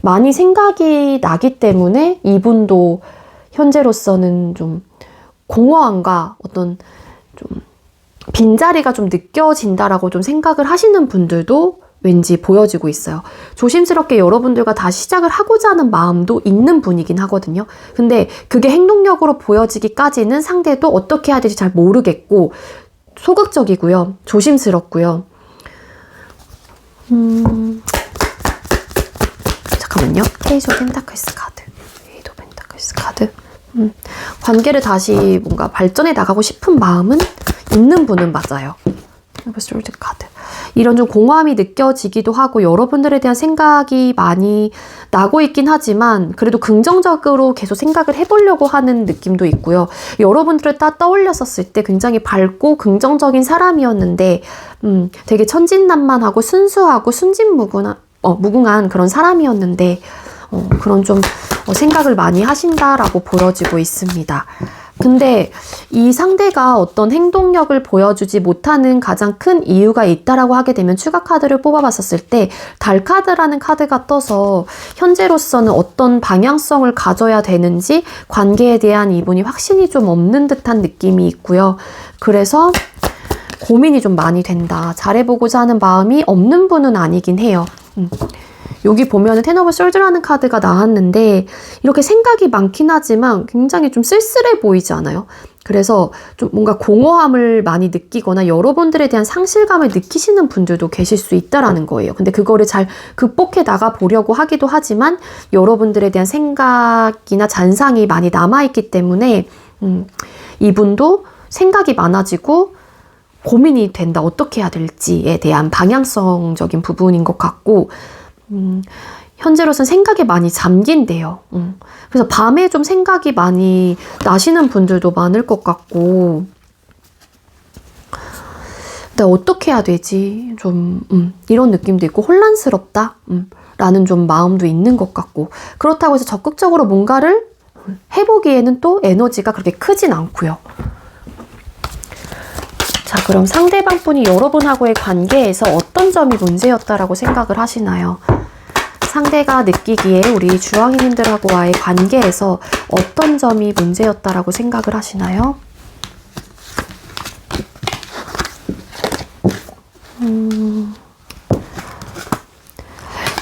많이 생각이 나기 때문에 이분도 현재로서는 좀 공허함과 어떤 좀 빈자리가 좀 느껴진다라고 좀 생각을 하시는 분들도 왠지 보여지고 있어요. 조심스럽게 여러분들과 다시 시작을 하고자 하는 마음도 있는 분이긴 하거든요. 근데 그게 행동력으로 보여지기까지는 상대도 어떻게 해야 될지 잘 모르겠고 소극적이고요. 조심스럽고요. 잠깐만요. 에이스 오브 펜타클스 카드. 에이스 오브 펜타클스 카드. 관계를 다시 뭔가 발전해 나가고 싶은 마음은 있는 분은 맞아요. 솔드 카드. 이런 좀 공허함이 느껴지기도 하고 여러분들에 대한 생각이 많이 나고 있긴 하지만 그래도 긍정적으로 계속 생각을 해보려고 하는 느낌도 있고요. 여러분들을 딱 떠올렸었을 때 굉장히 밝고 긍정적인 사람이었는데 되게 천진난만하고 순수하고 무궁한 그런 사람이었는데 그런 좀 생각을 많이 하신다라고 보여지고 있습니다. 근데 이 상대가 어떤 행동력을 보여주지 못하는 가장 큰 이유가 있다라고 하게 되면 추가 카드를 뽑아봤었을 때 달 카드라는 카드가 떠서 현재로서는 어떤 방향성을 가져야 되는지 관계에 대한 이분이 확신이 좀 없는 듯한 느낌이 있고요. 그래서 고민이 좀 많이 된다. 잘해보고자 하는 마음이 없는 분은 아니긴 해요. 여기 보면은 텐 오브 솔즈라는 카드가 나왔는데 이렇게 생각이 많긴 하지만 굉장히 좀 쓸쓸해 보이지 않아요? 그래서 좀 뭔가 공허함을 많이 느끼거나 여러분들에 대한 상실감을 느끼시는 분들도 계실 수 있다라는 거예요. 근데 그거를 잘 극복해 나가 보려고 하기도 하지만 여러분들에 대한 생각이나 잔상이 많이 남아있기 때문에 이분도 생각이 많아지고 고민이 된다. 어떻게 해야 될지에 대한 방향성적인 부분인 것 같고 현재로서는 생각에 많이 잠긴대요. 그래서 밤에 좀 생각이 많이 나시는 분들도 많을 것 같고 내가 어떻게 해야 되지? 좀 이런 느낌도 있고 혼란스럽다? 라는 좀 마음도 있는 것 같고 그렇다고 해서 적극적으로 뭔가를 해보기에는 또 에너지가 그렇게 크진 않고요. 자, 그럼 상대방 분이 여러분하고의 관계에서 어떤 점이 문제였다라고 생각을 하시나요? 상대가 느끼기에 우리 주황이님들하고와의 관계에서 어떤 점이 문제였다라고 생각을 하시나요?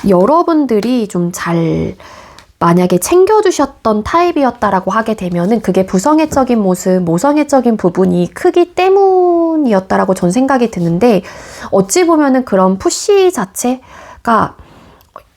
여러분들이 좀 잘 만약에 챙겨주셨던 타입이었다라고 하게 되면은 그게 부성애적인 모습, 모성애적인 부분이 크기 때문이었다라고 전 생각이 드는데 어찌 보면은 그런 푸시 자체가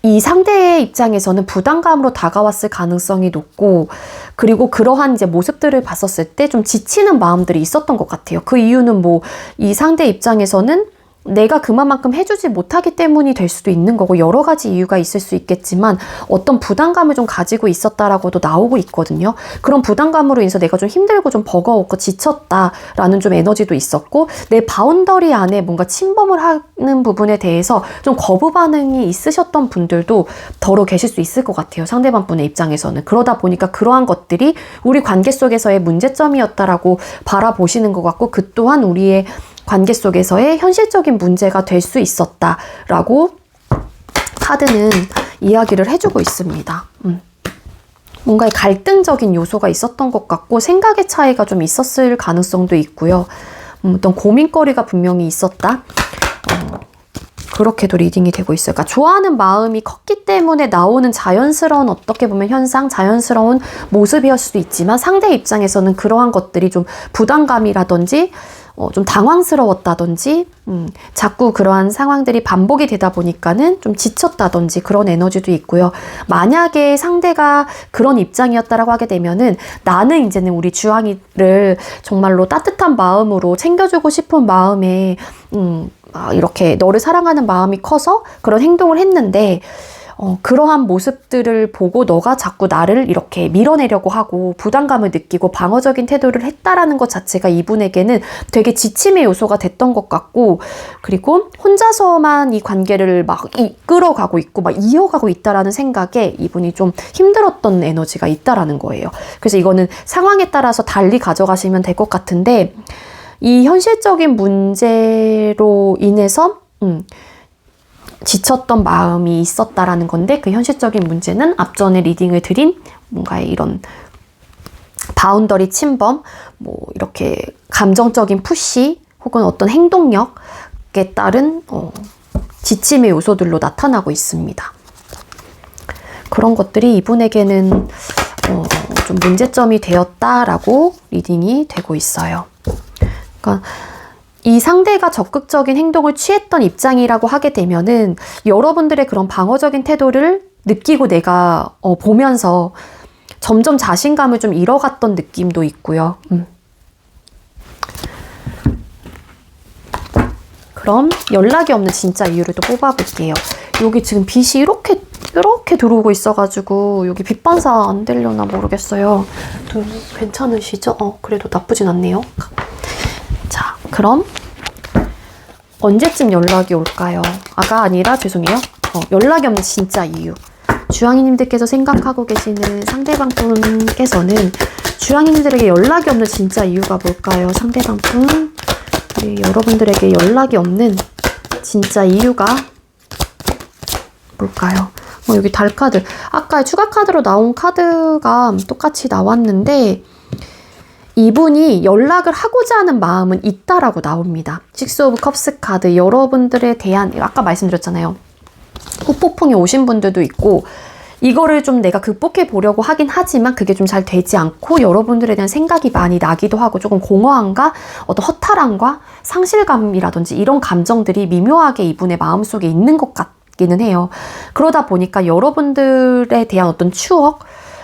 이 상대의 입장에서는 부담감으로 다가왔을 가능성이 높고 그리고 그러한 이제 모습들을 봤었을 때 좀 지치는 마음들이 있었던 것 같아요. 그 이유는 뭐 이 상대 입장에서는 내가 그만큼 해주지 못하기 때문이 될 수도 있는 거고 여러 가지 이유가 있을 수 있겠지만 어떤 부담감을 좀 가지고 있었다라고도 나오고 있거든요. 그런 부담감으로 인해서 내가 좀 힘들고 좀 버거웠고 지쳤다라는 좀 에너지도 있었고 내 바운더리 안에 뭔가 침범을 하는 부분에 대해서 좀 거부 반응이 있으셨던 분들도 더러 계실 수 있을 것 같아요. 상대방 분의 입장에서는. 그러다 보니까 그러한 것들이 우리 관계 속에서의 문제점이었다라고 바라보시는 것 같고 그 또한 우리의 관계 속에서의 현실적인 문제가 될 수 있었다라고 카드는 이야기를 해주고 있습니다. 뭔가 갈등적인 요소가 있었던 것 같고 생각의 차이가 좀 있었을 가능성도 있고요. 어떤 고민거리가 분명히 있었다. 그렇게도 리딩이 되고 있어요. 그러니까 좋아하는 마음이 컸기 때문에 나오는 자연스러운 어떻게 보면 현상, 자연스러운 모습이었을 수도 있지만 상대 입장에서는 그러한 것들이 좀 부담감이라든지 좀 당황스러웠다든지 자꾸 그러한 상황들이 반복이 되다 보니까는 좀 지쳤다든지 그런 에너지도 있고요. 만약에 상대가 그런 입장이었다라고 하게 되면은 나는 이제는 우리 주황이를 정말로 따뜻한 마음으로 챙겨주고 싶은 마음에 이렇게 너를 사랑하는 마음이 커서 그런 행동을 했는데 그러한 모습들을 보고 너가 자꾸 나를 이렇게 밀어내려고 하고 부담감을 느끼고 방어적인 태도를 했다라는 것 자체가 이분에게는 되게 지침의 요소가 됐던 것 같고 그리고 혼자서만 이 관계를 막 이끌어가고 있고 막 이어가고 있다라는 생각에 이분이 좀 힘들었던 에너지가 있다라는 거예요. 그래서 이거는 상황에 따라서 달리 가져가시면 될 것 같은데 이 현실적인 문제로 인해서 지쳤던 마음이 있었다라는 건데 그 현실적인 문제는 앞전에 리딩을 드린 뭔가 이런 바운더리 침범, 뭐 이렇게 감정적인 푸시 혹은 어떤 행동력에 따른 지침의 요소들로 나타나고 있습니다. 그런 것들이 이분에게는 좀 문제점이 되었다라고 리딩이 되고 있어요. 그러니까 이 상대가 적극적인 행동을 취했던 입장이라고 하게 되면은 여러분들의 그런 방어적인 태도를 느끼고 내가 보면서 점점 자신감을 좀 잃어갔던 느낌도 있고요. 그럼 연락이 없는 진짜 이유를 또 뽑아볼게요. 여기 지금 빛이 이렇게 들어오고 있어가지고 여기 빛 반사 안 되려나 모르겠어요. 괜찮으시죠? 그래도 나쁘진 않네요. 자, 그럼 언제쯤 연락이 올까요? 아니라 죄송해요. 연락이 없는 진짜 이유. 주황이님들께서 생각하고 계시는 상대방 분께서는 주황이님들에게 연락이 없는 진짜 이유가 뭘까요? 상대방 분. 여러분들에게 연락이 없는 진짜 이유가 뭘까요? 여기 달 카드. 아까 추가 카드로 나온 카드가 똑같이 나왔는데 이분이 연락을 하고자 하는 마음은 있다라고 나옵니다. 식스 오브 컵스 카드. 여러분들에 대한 아까 말씀드렸잖아요. 후폭풍이 오신 분들도 있고, 이거를 좀 내가 극복해 보려고 하긴 하지만 그게 좀 잘 되지 않고 여러분들에 대한 생각이 많이 나기도 하고 조금 공허함과 어떤 허탈함과 상실감이라든지 이런 감정들이 미묘하게 이분의 마음속에 있는 것 같기는 해요. 그러다 보니까 여러분들에 대한 어떤 추억,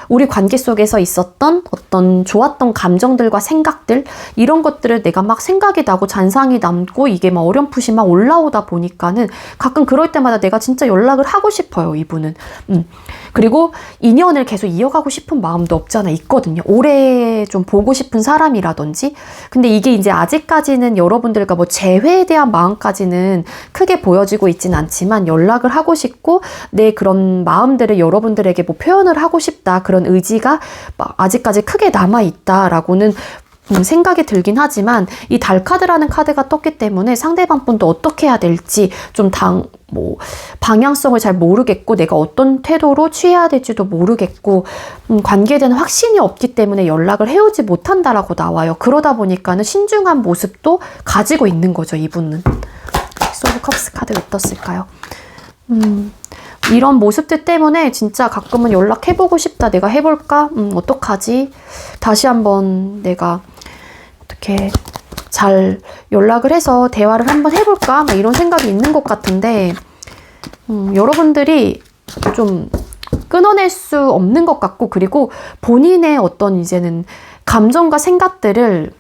우리 관계 속에서 있었던 어떤 좋았던 감정들과 생각들, 이런 것들을 내가 막 생각이 나고 잔상이 남고 이게 막 어렴풋이 막 올라오다 보니까는 가끔 그럴 때마다 내가 진짜 연락을 하고 싶어요, 이분은. 그리고 인연을 계속 이어가고 싶은 마음도 없잖아 있거든요. 오래 좀 보고 싶은 사람이라든지. 근데 이게 이제 아직까지는 여러분들과 뭐 재회에 대한 마음까지는 크게 보여지고 있진 않지만 연락을 하고 싶고 내 그런 마음들을 여러분들에게 뭐 표현을 하고 싶다, 그런 의지가 아직까지 크게 남아있다라고는 생각이 들긴 하지만, 이 달카드라는 카드가 떴기 때문에 상대방 분도 어떻게 해야 될지 좀 방향성을 잘 모르겠고 내가 어떤 태도로 취해야 될지도 모르겠고 관계에 대한 확신이 없기 때문에 연락을 해오지 못한다라고 나와요. 그러다 보니까는 신중한 모습도 가지고 있는 거죠, 이분은. 소드 컵스 카드 왜 떴을까요? 이런 모습들 때문에 진짜 가끔은 연락해보고 싶다. 내가 해볼까? 어떡하지? 다시 한번 내가 어떻게 잘 연락을 해서 대화를 한번 해볼까? 막 이런 생각이 있는 것 같은데, 여러분들이 좀 끊어낼 수 없는 것 같고, 그리고 본인의 어떤 이제는 감정과 생각들을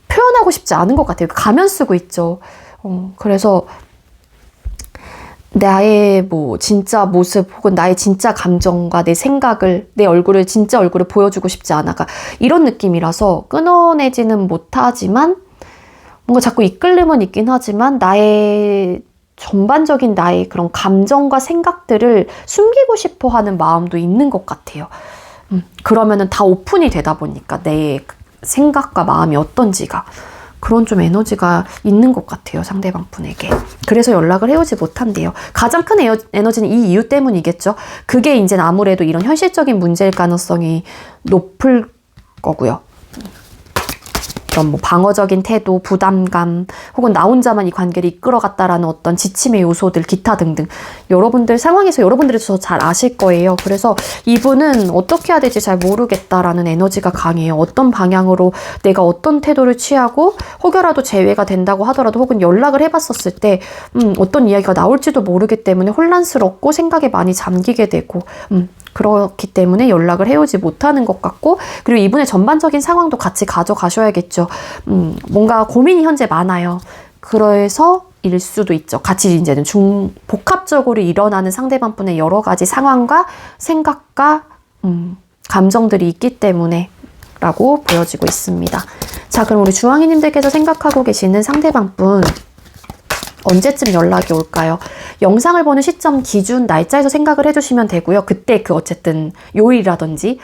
표현하고 싶지 않은 것 같아요. 가면 쓰고 있죠. 그래서 나의 뭐 진짜 모습 혹은 나의 진짜 감정과 내 생각을, 내 얼굴을, 진짜 얼굴을 보여주고 싶지 않아가 이런 느낌이라서 끊어내지는 못하지만 뭔가 자꾸 이끌림은 있긴 하지만 나의 전반적인 나의 그런 감정과 생각들을 숨기고 싶어 하는 마음도 있는 것 같아요. 그러면은 다 오픈이 되다 보니까 내 생각과 마음이 어떤지가, 그런 좀 에너지가 있는 것 같아요, 상대방 분에게. 그래서 연락을 해오지 못한대요. 가장 큰 에너지는 이 이유 때문이겠죠. 그게 이제 아무래도 이런 현실적인 문제일 가능성이 높을 거고요. 이런 뭐 방어적인 태도, 부담감, 혹은 나 혼자만 이 관계를 이끌어갔다라는 어떤 지침의 요소들, 기타 등등. 여러분들 상황에서 여러분들이 더 잘 아실 거예요. 그래서 이분은 어떻게 해야 될지 잘 모르겠다라는 에너지가 강해요. 어떤 방향으로 내가 어떤 태도를 취하고 혹여라도 재회가 된다고 하더라도, 혹은 연락을 해봤었을 때 어떤 이야기가 나올지도 모르기 때문에 혼란스럽고 생각에 많이 잠기게 되고 그렇기 때문에 연락을 해오지 못하는 것 같고, 그리고 이분의 전반적인 상황도 같이 가져가셔야겠죠. 뭔가 고민이 현재 많아요. 그래서 일 수도 있죠. 같이 이제는 복합적으로 일어나는 상대방 분의 여러 가지 상황과 생각과 감정들이 있기 때문에 라고 보여지고 있습니다. 자, 그럼 우리 주황이님들께서 생각하고 계시는 상대방 분 언제쯤 연락이 올까요? 영상을 보는 시점 기준 날짜에서 생각을 해주시면 되고요. 그때 어쨌든 요일이라든지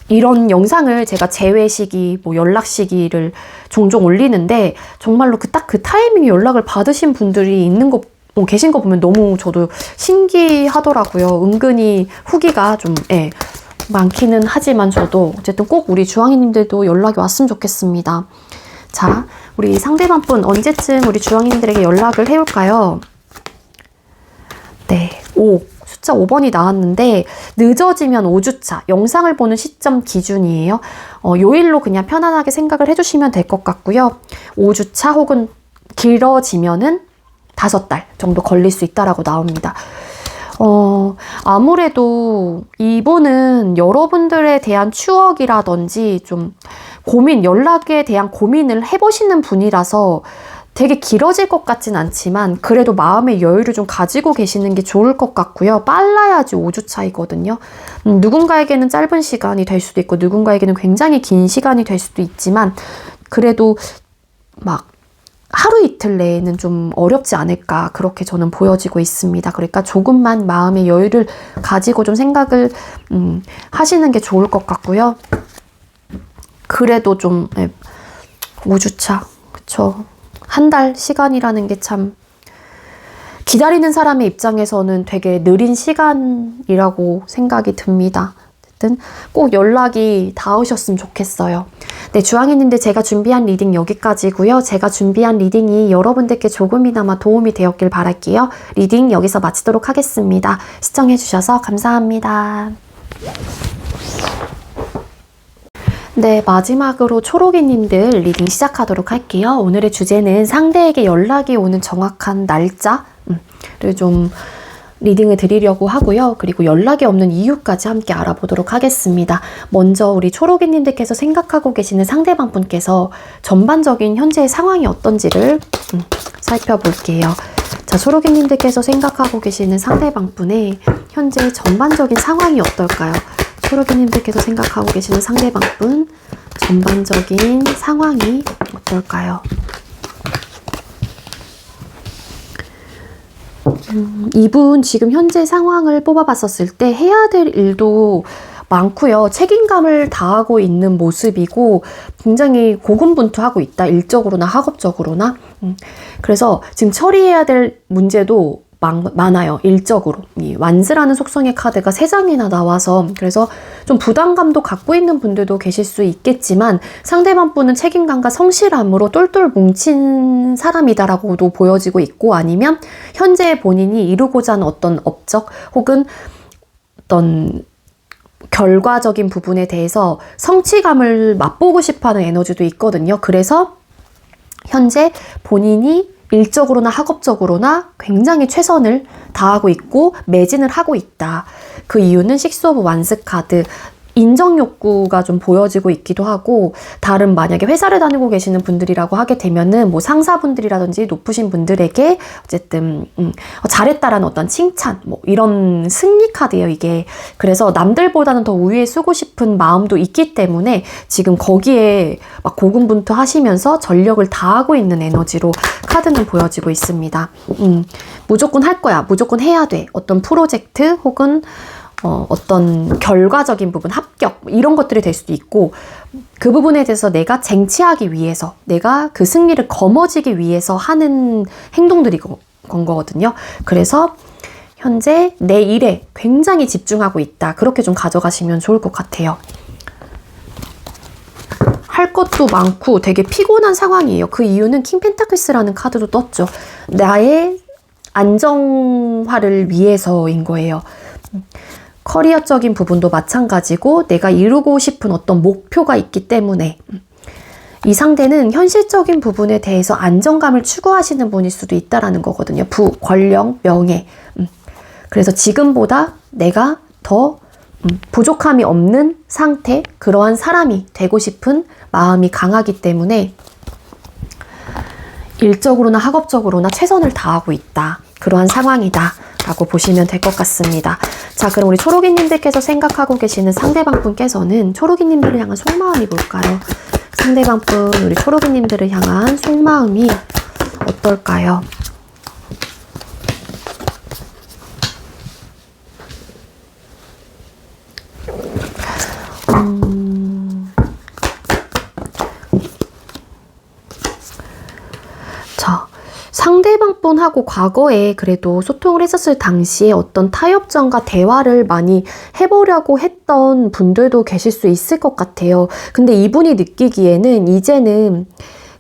이런 영상을 제가 재회 시기, 뭐 연락 시기를 종종 올리는데 정말로 딱 그 타이밍에 연락을 받으신 분들이 계신 거 보면 너무 저도 신기하더라고요. 은근히 후기가 좀 많기는 하지만 저도 어쨌든 꼭 우리 주황이님들도 연락이 왔으면 좋겠습니다. 자, 우리 상대방 분 언제쯤 우리 주황이님들에게 연락을 해올까요? 네, 숫자 5번이 나왔는데 늦어지면 5주차, 영상을 보는 시점 기준이에요. 요일로 그냥 편안하게 생각을 해주시면 될 것 같고요. 5주차 혹은 길어지면은 5달 정도 걸릴 수 있다라고 나옵니다. 아무래도 이분은 여러분들에 대한 추억이라든지 좀 연락에 대한 고민을 해보시는 분이라서 되게 길어질 것 같진 않지만 그래도 마음의 여유를 좀 가지고 계시는 게 좋을 것 같고요. 빨라야지 5주 차이거든요. 누군가에게는 짧은 시간이 될 수도 있고 누군가에게는 굉장히 긴 시간이 될 수도 있지만 그래도 막 하루 이틀 내에는 좀 어렵지 않을까, 그렇게 저는 보여지고 있습니다. 그러니까 조금만 마음의 여유를 가지고 좀 생각을 하시는 게 좋을 것 같고요. 그래도 좀 5주차, 그쵸. 한 달 시간이라는 게 참 기다리는 사람의 입장에서는 되게 느린 시간이라고 생각이 듭니다. 어쨌든 꼭 연락이 닿으셨으면 좋겠어요. 네, 주황이님들 제가 준비한 리딩 여기까지고요. 제가 준비한 리딩이 여러분들께 조금이나마 도움이 되었길 바랄게요. 리딩 여기서 마치도록 하겠습니다. 시청해주셔서 감사합니다. 네, 마지막으로 초록이님들 리딩 시작하도록 할게요. 오늘의 주제는 상대에게 연락이 오는 정확한 날짜를 좀 리딩을 드리려고 하고요. 그리고 연락이 없는 이유까지 함께 알아보도록 하겠습니다. 먼저 우리 초록이님들께서 생각하고 계시는 상대방 분께서 전반적인 현재의 상황이 어떤지를 살펴볼게요. 자, 초록이님들께서 생각하고 계시는 상대방 분의 현재 전반적인 상황이 어떨까요? 초록이님들께서 생각하고 계시는 상대방 분 전반적인 상황이 어떨까요? 이분 지금 현재 상황을 뽑아봤었을 때 해야 될 일도 많고요. 책임감을 다하고 있는 모습이고 굉장히 고군분투하고 있다. 일적으로나 학업적으로나. 그래서 지금 처리해야 될 문제도 많아요. 일적으로. 이 완스라는 속성의 카드가 3장이나 나와서 그래서 좀 부담감도 갖고 있는 분들도 계실 수 있겠지만 상대방 분은 책임감과 성실함으로 똘똘 뭉친 사람이다라고도 보여지고 있고 아니면 현재 본인이 이루고자 하는 어떤 업적 혹은 어떤 결과적인 부분에 대해서 성취감을 맛보고 싶어하는 에너지도 있거든요. 그래서 현재 본인이 일적으로나 학업적으로나 굉장히 최선을 다하고 있고 매진을 하고 있다. 그 이유는 식스 오브 완스 카드 인정 욕구가 좀 보여지고 있기도 하고 다른 만약에 회사를 다니고 계시는 분들이라고 하게 되면은 뭐 상사분들이라든지 높으신 분들에게 어쨌든 잘했다라는 어떤 칭찬 뭐 이런 승리 카드예요 이게. 그래서 남들보다는 더 우위에 서고 싶은 마음도 있기 때문에 지금 거기에 막 고군분투 하시면서 전력을 다하고 있는 에너지로 카드는 보여지고 있습니다. 무조건 할 거야, 무조건 해야 돼, 어떤 프로젝트 혹은 어떤 결과적인 부분, 합격 이런 것들이 될 수도 있고 그 부분에 대해서 내가 쟁취하기 위해서 내가 그 승리를 거머쥐기 위해서 하는 행동들이 건 거거든요. 그래서 현재 내 일에 굉장히 집중하고 있다. 그렇게 좀 가져가시면 좋을 것 같아요. 할 것도 많고 되게 피곤한 상황이에요. 그 이유는 킹 펜타클스라는 카드도 떴죠. 나의 안정화를 위해서인 거예요. 커리어적인 부분도 마찬가지고 내가 이루고 싶은 어떤 목표가 있기 때문에 이 상대는 현실적인 부분에 대해서 안정감을 추구하시는 분일 수도 있다라는 거거든요. 권력, 명예. 그래서 지금보다 내가 더 부족함이 없는 상태, 그러한 사람이 되고 싶은 마음이 강하기 때문에 일적으로나 학업적으로나 최선을 다하고 있다. 그러한 상황이다. 라고 보시면 될 것 같습니다. 자, 그럼 우리 초록이님들께서 생각하고 계시는 상대방 분께서는 초록이님들을 향한 속마음이 뭘까요? 상대방 분, 우리 초록이님들을 향한 속마음이 어떨까요? 자, 상대방 분하고 과거에 그래도 소통을 했었을 당시에 어떤 타협점과 대화를 많이 해보려고 했던 분들도 계실 수 있을 것 같아요. 근데 이분이 느끼기에는 이제는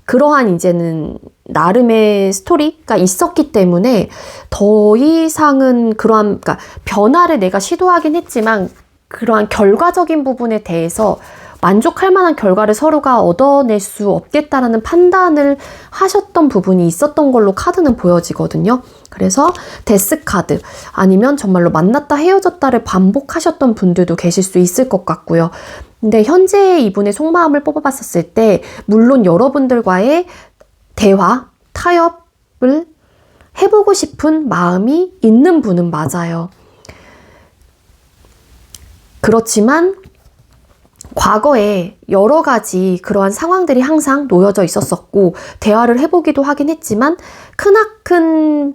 그러한 이제는 나름의 스토리가 있었기 때문에 더 이상은 그러한 그러니까 변화를 내가 시도하긴 했지만 그러한 결과적인 부분에 대해서 만족할 만한 결과를 서로가 얻어낼 수 없겠다라는 판단을 하셨던 부분이 있었던 걸로 카드는 보여지거든요. 그래서 데스 카드 아니면 정말로 만났다 헤어졌다를 반복하셨던 분들도 계실 수 있을 것 같고요. 근데 현재 이분의 속마음을 뽑아봤었을 때 물론 여러분들과의 대화, 타협을 해보고 싶은 마음이 있는 분은 맞아요. 그렇지만 과거에 여러 가지 그러한 상황들이 항상 놓여져 있었었고 대화를 해보기도 하긴 했지만 크나큰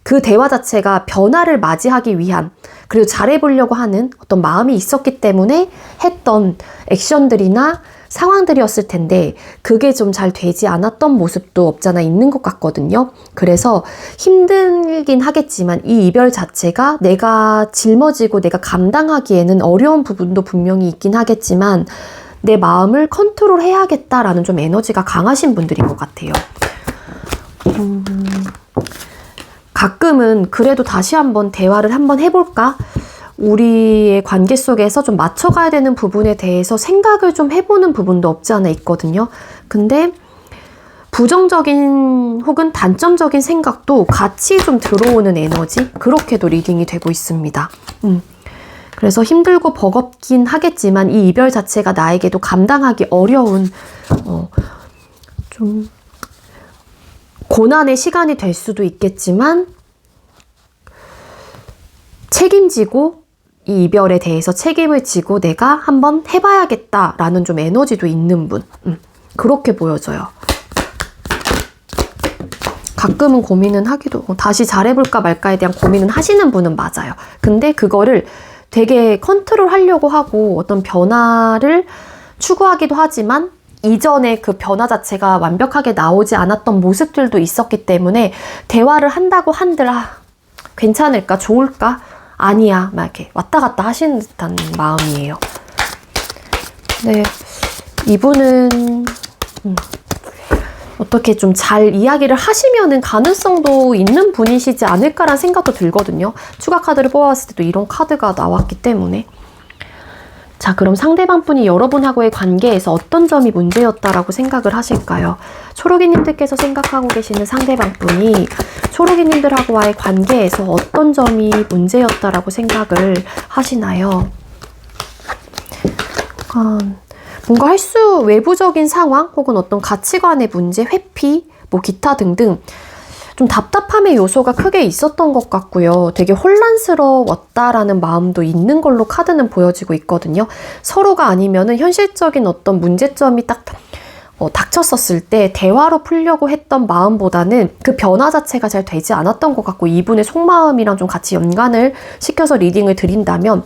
그 대화 자체가 변화를 맞이하기 위한 그리고 잘해보려고 하는 어떤 마음이 있었기 때문에 했던 액션들이나 상황들이었을 텐데 그게 좀 잘 되지 않았던 모습도 없잖아 있는 것 같거든요. 그래서 힘들긴 하겠지만 이 이별 자체가 내가 짊어지고 내가 감당하기에는 어려운 부분도 분명히 있긴 하겠지만 내 마음을 컨트롤 해야겠다라는 좀 에너지가 강하신 분들인 것 같아요. 가끔은 그래도 다시 한번 대화를 한번 해볼까? 우리의 관계 속에서 좀 맞춰가야 되는 부분에 대해서 생각을 좀 해보는 부분도 없지 않아 있거든요. 근데 부정적인 혹은 단점적인 생각도 같이 좀 들어오는 에너지? 그렇게도 리딩이 되고 있습니다. 그래서 힘들고 버겁긴 하겠지만 이 이별 자체가 나에게도 감당하기 어려운 좀 고난의 시간이 될 수도 있겠지만 책임지고 이 이별에 대해서 책임을 지고 내가 한번 해봐야겠다라는 좀 에너지도 있는 분. 그렇게 보여져요. 가끔은 고민은 하기도 다시 잘해볼까 말까에 대한 고민은 하시는 분은 맞아요. 근데 그거를 되게 컨트롤 하려고 하고 어떤 변화를 추구하기도 하지만 이전에 그 변화 자체가 완벽하게 나오지 않았던 모습들도 있었기 때문에 대화를 한다고 한들 괜찮을까? 좋을까? 아니야. 막 이렇게 왔다 갔다 하시는 듯한 마음이에요. 네, 이분은 어떻게 좀 잘 이야기를 하시면은 가능성도 있는 분이시지 않을까라는 생각도 들거든요. 추가 카드를 뽑아봤을 때도 이런 카드가 나왔기 때문에. 자, 그럼 상대방 분이 여러분하고의 관계에서 어떤 점이 문제였다라고 생각을 하실까요? 초록이님들께서 생각하고 계시는 상대방 분이 초록이님들하고의 관계에서 어떤 점이 문제였다라고 생각을 하시나요? 뭔가 외부적인 상황 혹은 어떤 가치관의 문제, 회피, 뭐 기타 등등 좀 답답함의 요소가 크게 있었던 것 같고요. 되게 혼란스러웠다라는 마음도 있는 걸로 카드는 보여지고 있거든요. 서로가 아니면은 현실적인 어떤 문제점이 딱 닥쳤었을 때 대화로 풀려고 했던 마음보다는 그 변화 자체가 잘 되지 않았던 것 같고 이분의 속마음이랑 좀 같이 연관을 시켜서 리딩을 드린다면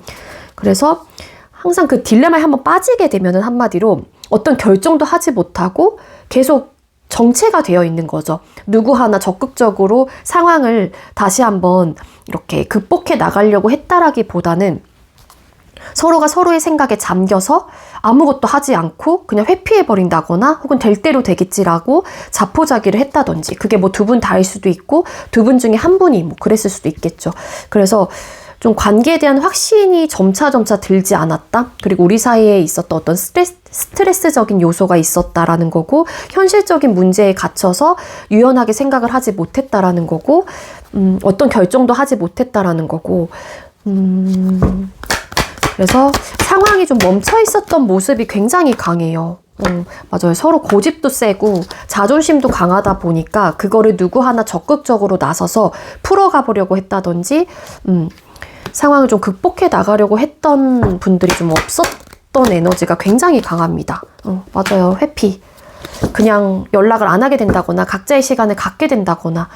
그래서 항상 그 딜레마에 한번 빠지게 되면은 한마디로 어떤 결정도 하지 못하고 계속 정체가 되어 있는 거죠. 누구 하나 적극적으로 상황을 다시 한번 이렇게 극복해 나가려고 했다라기보다는 서로가 서로의 생각에 잠겨서 아무것도 하지 않고 그냥 회피해버린다거나 혹은 될 대로 되겠지라고 자포자기를 했다든지 그게 뭐 두 분 다일 수도 있고 두 분 중에 한 분이 뭐 그랬을 수도 있겠죠. 그래서 좀 관계에 대한 확신이 점차 들지 않았다. 그리고 우리 사이에 있었던 어떤 스트레스적인 요소가 있었다라는 거고 현실적인 문제에 갇혀서 유연하게 생각을 하지 못했다라는 거고 어떤 결정도 하지 못했다라는 거고 그래서 상황이 좀 멈춰 있었던 모습이 굉장히 강해요. 맞아요. 서로 고집도 세고 자존심도 강하다 보니까 그거를 누구 하나 적극적으로 나서서 풀어가 보려고 했다든지 상황을 좀 극복해 나가려고 했던 분들이 좀 없었던 에너지가 굉장히 강합니다. 맞아요. 회피. 그냥 연락을 안 하게 된다거나 각자의 시간을 갖게 된다거나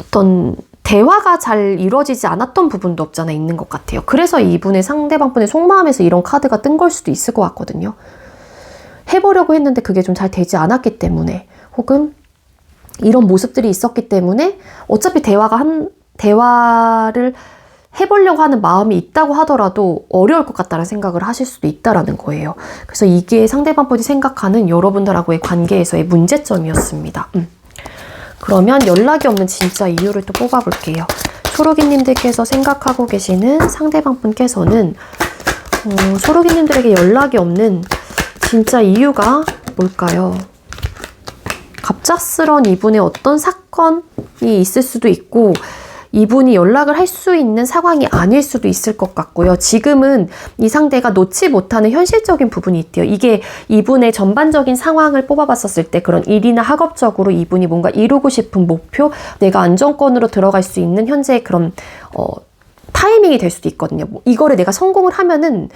어떤 대화가 잘 이루어지지 않았던 부분도 없잖아 있는 것 같아요. 그래서 이분의 상대방분의 속마음에서 이런 카드가 뜬 걸 수도 있을 것 같거든요. 해보려고 했는데 그게 좀 잘 되지 않았기 때문에 혹은 이런 모습들이 있었기 때문에 어차피 대화를 해보려고 하는 마음이 있다고 하더라도 어려울 것 같다는 생각을 하실 수도 있다라는 거예요. 그래서 이게 상대방 분이 생각하는 여러분들하고의 관계에서의 문제점이었습니다. 그러면 연락이 없는 진짜 이유를 또 뽑아볼게요. 초록이님들께서 생각하고 계시는 상대방 분께서는 초록이님들에게 연락이 없는 진짜 이유가 뭘까요? 갑작스런 이분의 어떤 사건이 있을 수도 있고 이분이 연락을 할 수 있는 상황이 아닐 수도 있을 것 같고요. 지금은 이 상대가 놓지 못하는 현실적인 부분이 있대요. 이게 이분의 전반적인 상황을 뽑아봤었을 때 그런 일이나 학업적으로 이분이 뭔가 이루고 싶은 목표, 내가 안정권으로 들어갈 수 있는 현재의 그런 타이밍이 될 수도 있거든요. 뭐 이거를 내가 성공을 하면은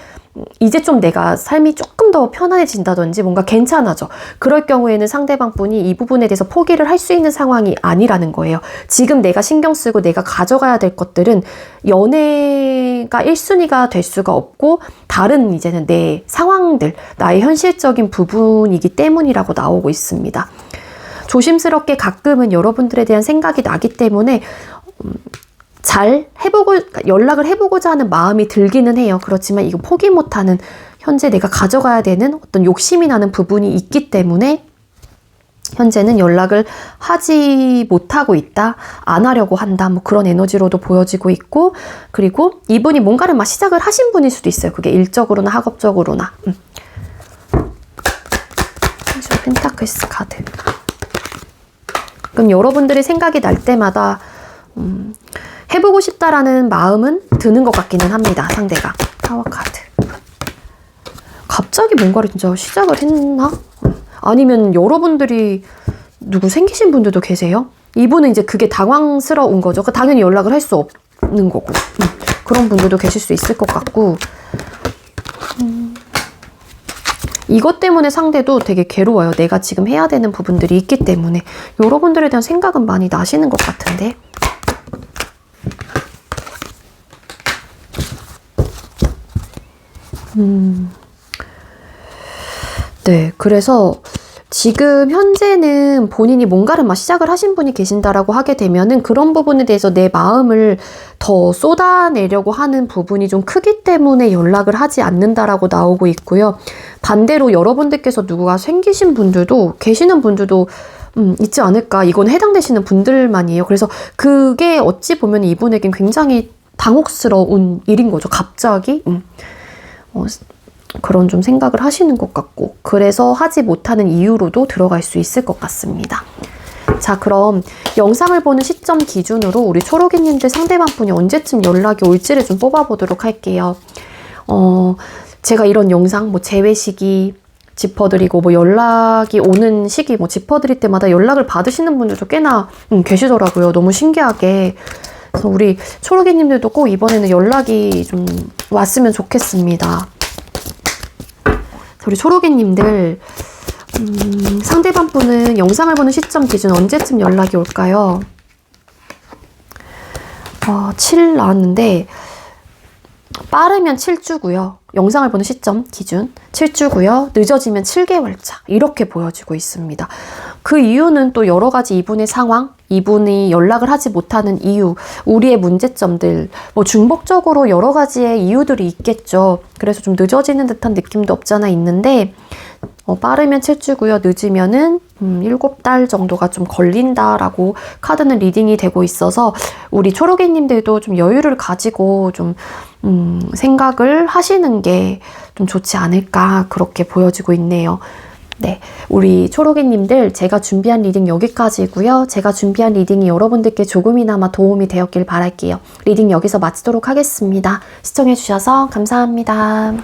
이제 좀 내가 삶이 조금 더 편안해진다든지 뭔가 괜찮아져. 그럴 경우에는 상대방 분이 이 부분에 대해서 포기를 할 수 있는 상황이 아니라는 거예요. 지금 내가 신경 쓰고 내가 가져가야 될 것들은 연애가 1순위가 될 수가 없고 다른 이제는 내 상황들, 나의 현실적인 부분이기 때문이라고 나오고 있습니다. 조심스럽게 가끔은 여러분들에 대한 생각이 나기 때문에 잘 해보고 연락을 해보고자 하는 마음이 들기는 해요. 그렇지만 이거 포기 못하는 현재 내가 가져가야 되는 어떤 욕심이 나는 부분이 있기 때문에 현재는 연락을 하지 못하고 있다, 안 하려고 한다, 뭐 그런 에너지로도 보여지고 있고, 그리고 이분이 뭔가를 막 시작을 하신 분일 수도 있어요. 그게 일적으로나 학업적으로나. 펜타클스 카드. 그럼 여러분들의 생각이 날 때마다 해보고 싶다라는 마음은 드는 것 같기는 합니다. 상대가. 타워 카드. 갑자기 뭔가를 진짜 시작을 했나? 아니면 여러분들이 누구 생기신 분들도 계세요? 이분은 이제 그게 당황스러운 거죠. 당연히 연락을 할 수 없는 거고. 그런 분들도 계실 수 있을 것 같고. 이것 때문에 상대도 되게 괴로워요. 내가 지금 해야 되는 부분들이 있기 때문에. 여러분들에 대한 생각은 많이 나시는 것 같은데. 네, 그래서 지금 현재는 본인이 뭔가를 막 시작을 하신 분이 계신다라고 하게 되면은 그런 부분에 대해서 내 마음을 더 쏟아내려고 하는 부분이 좀 크기 때문에 연락을 하지 않는다라고 나오고 있고요. 반대로 여러분들께서 누구가 생기신 분들도 계시는 분들도 있지 않을까. 이건 해당되시는 분들만이에요. 그래서 그게 어찌 보면 이분에겐 굉장히 당혹스러운 일인 거죠. 갑자기. 그런 좀 생각을 하시는 것 같고, 그래서 하지 못하는 이유로도 들어갈 수 있을 것 같습니다. 자, 그럼 영상을 보는 시점 기준으로 우리 초록이님들 상대방 분이 언제쯤 연락이 올지를 좀 뽑아보도록 할게요. 제가 이런 영상, 뭐 재회 시기 짚어드리고, 뭐 연락이 오는 시기 뭐 짚어드릴 때마다 연락을 받으시는 분들도 꽤나 계시더라고요. 너무 신기하게. 그래서 우리 초록이님들도 꼭 이번에는 연락이 좀 왔으면 좋겠습니다. 우리 초록이님들 상대방 분은 영상을 보는 시점 기준 언제쯤 연락이 올까요? 7 나왔는데 빠르면 7주고요. 영상을 보는 시점 기준 7주고요. 늦어지면 7개월차 이렇게 보여지고 있습니다. 그 이유는 또 여러 가지 이분의 상황, 이분이 연락을 하지 못하는 이유, 우리의 문제점들, 뭐 중복적으로 여러 가지의 이유들이 있겠죠. 그래서 좀 늦어지는 듯한 느낌도 없잖아 있는데 빠르면 7주고요. 늦으면은 7달 정도가 좀 걸린다라고 카드는 리딩이 되고 있어서 우리 초록이님들도 좀 여유를 가지고 좀 생각을 하시는 게 좀 좋지 않을까 그렇게 보여지고 있네요. 네, 우리 초록이님들 제가 준비한 리딩 여기까지고요. 제가 준비한 리딩이 여러분들께 조금이나마 도움이 되었길 바랄게요. 리딩 여기서 마치도록 하겠습니다. 시청해주셔서 감사합니다.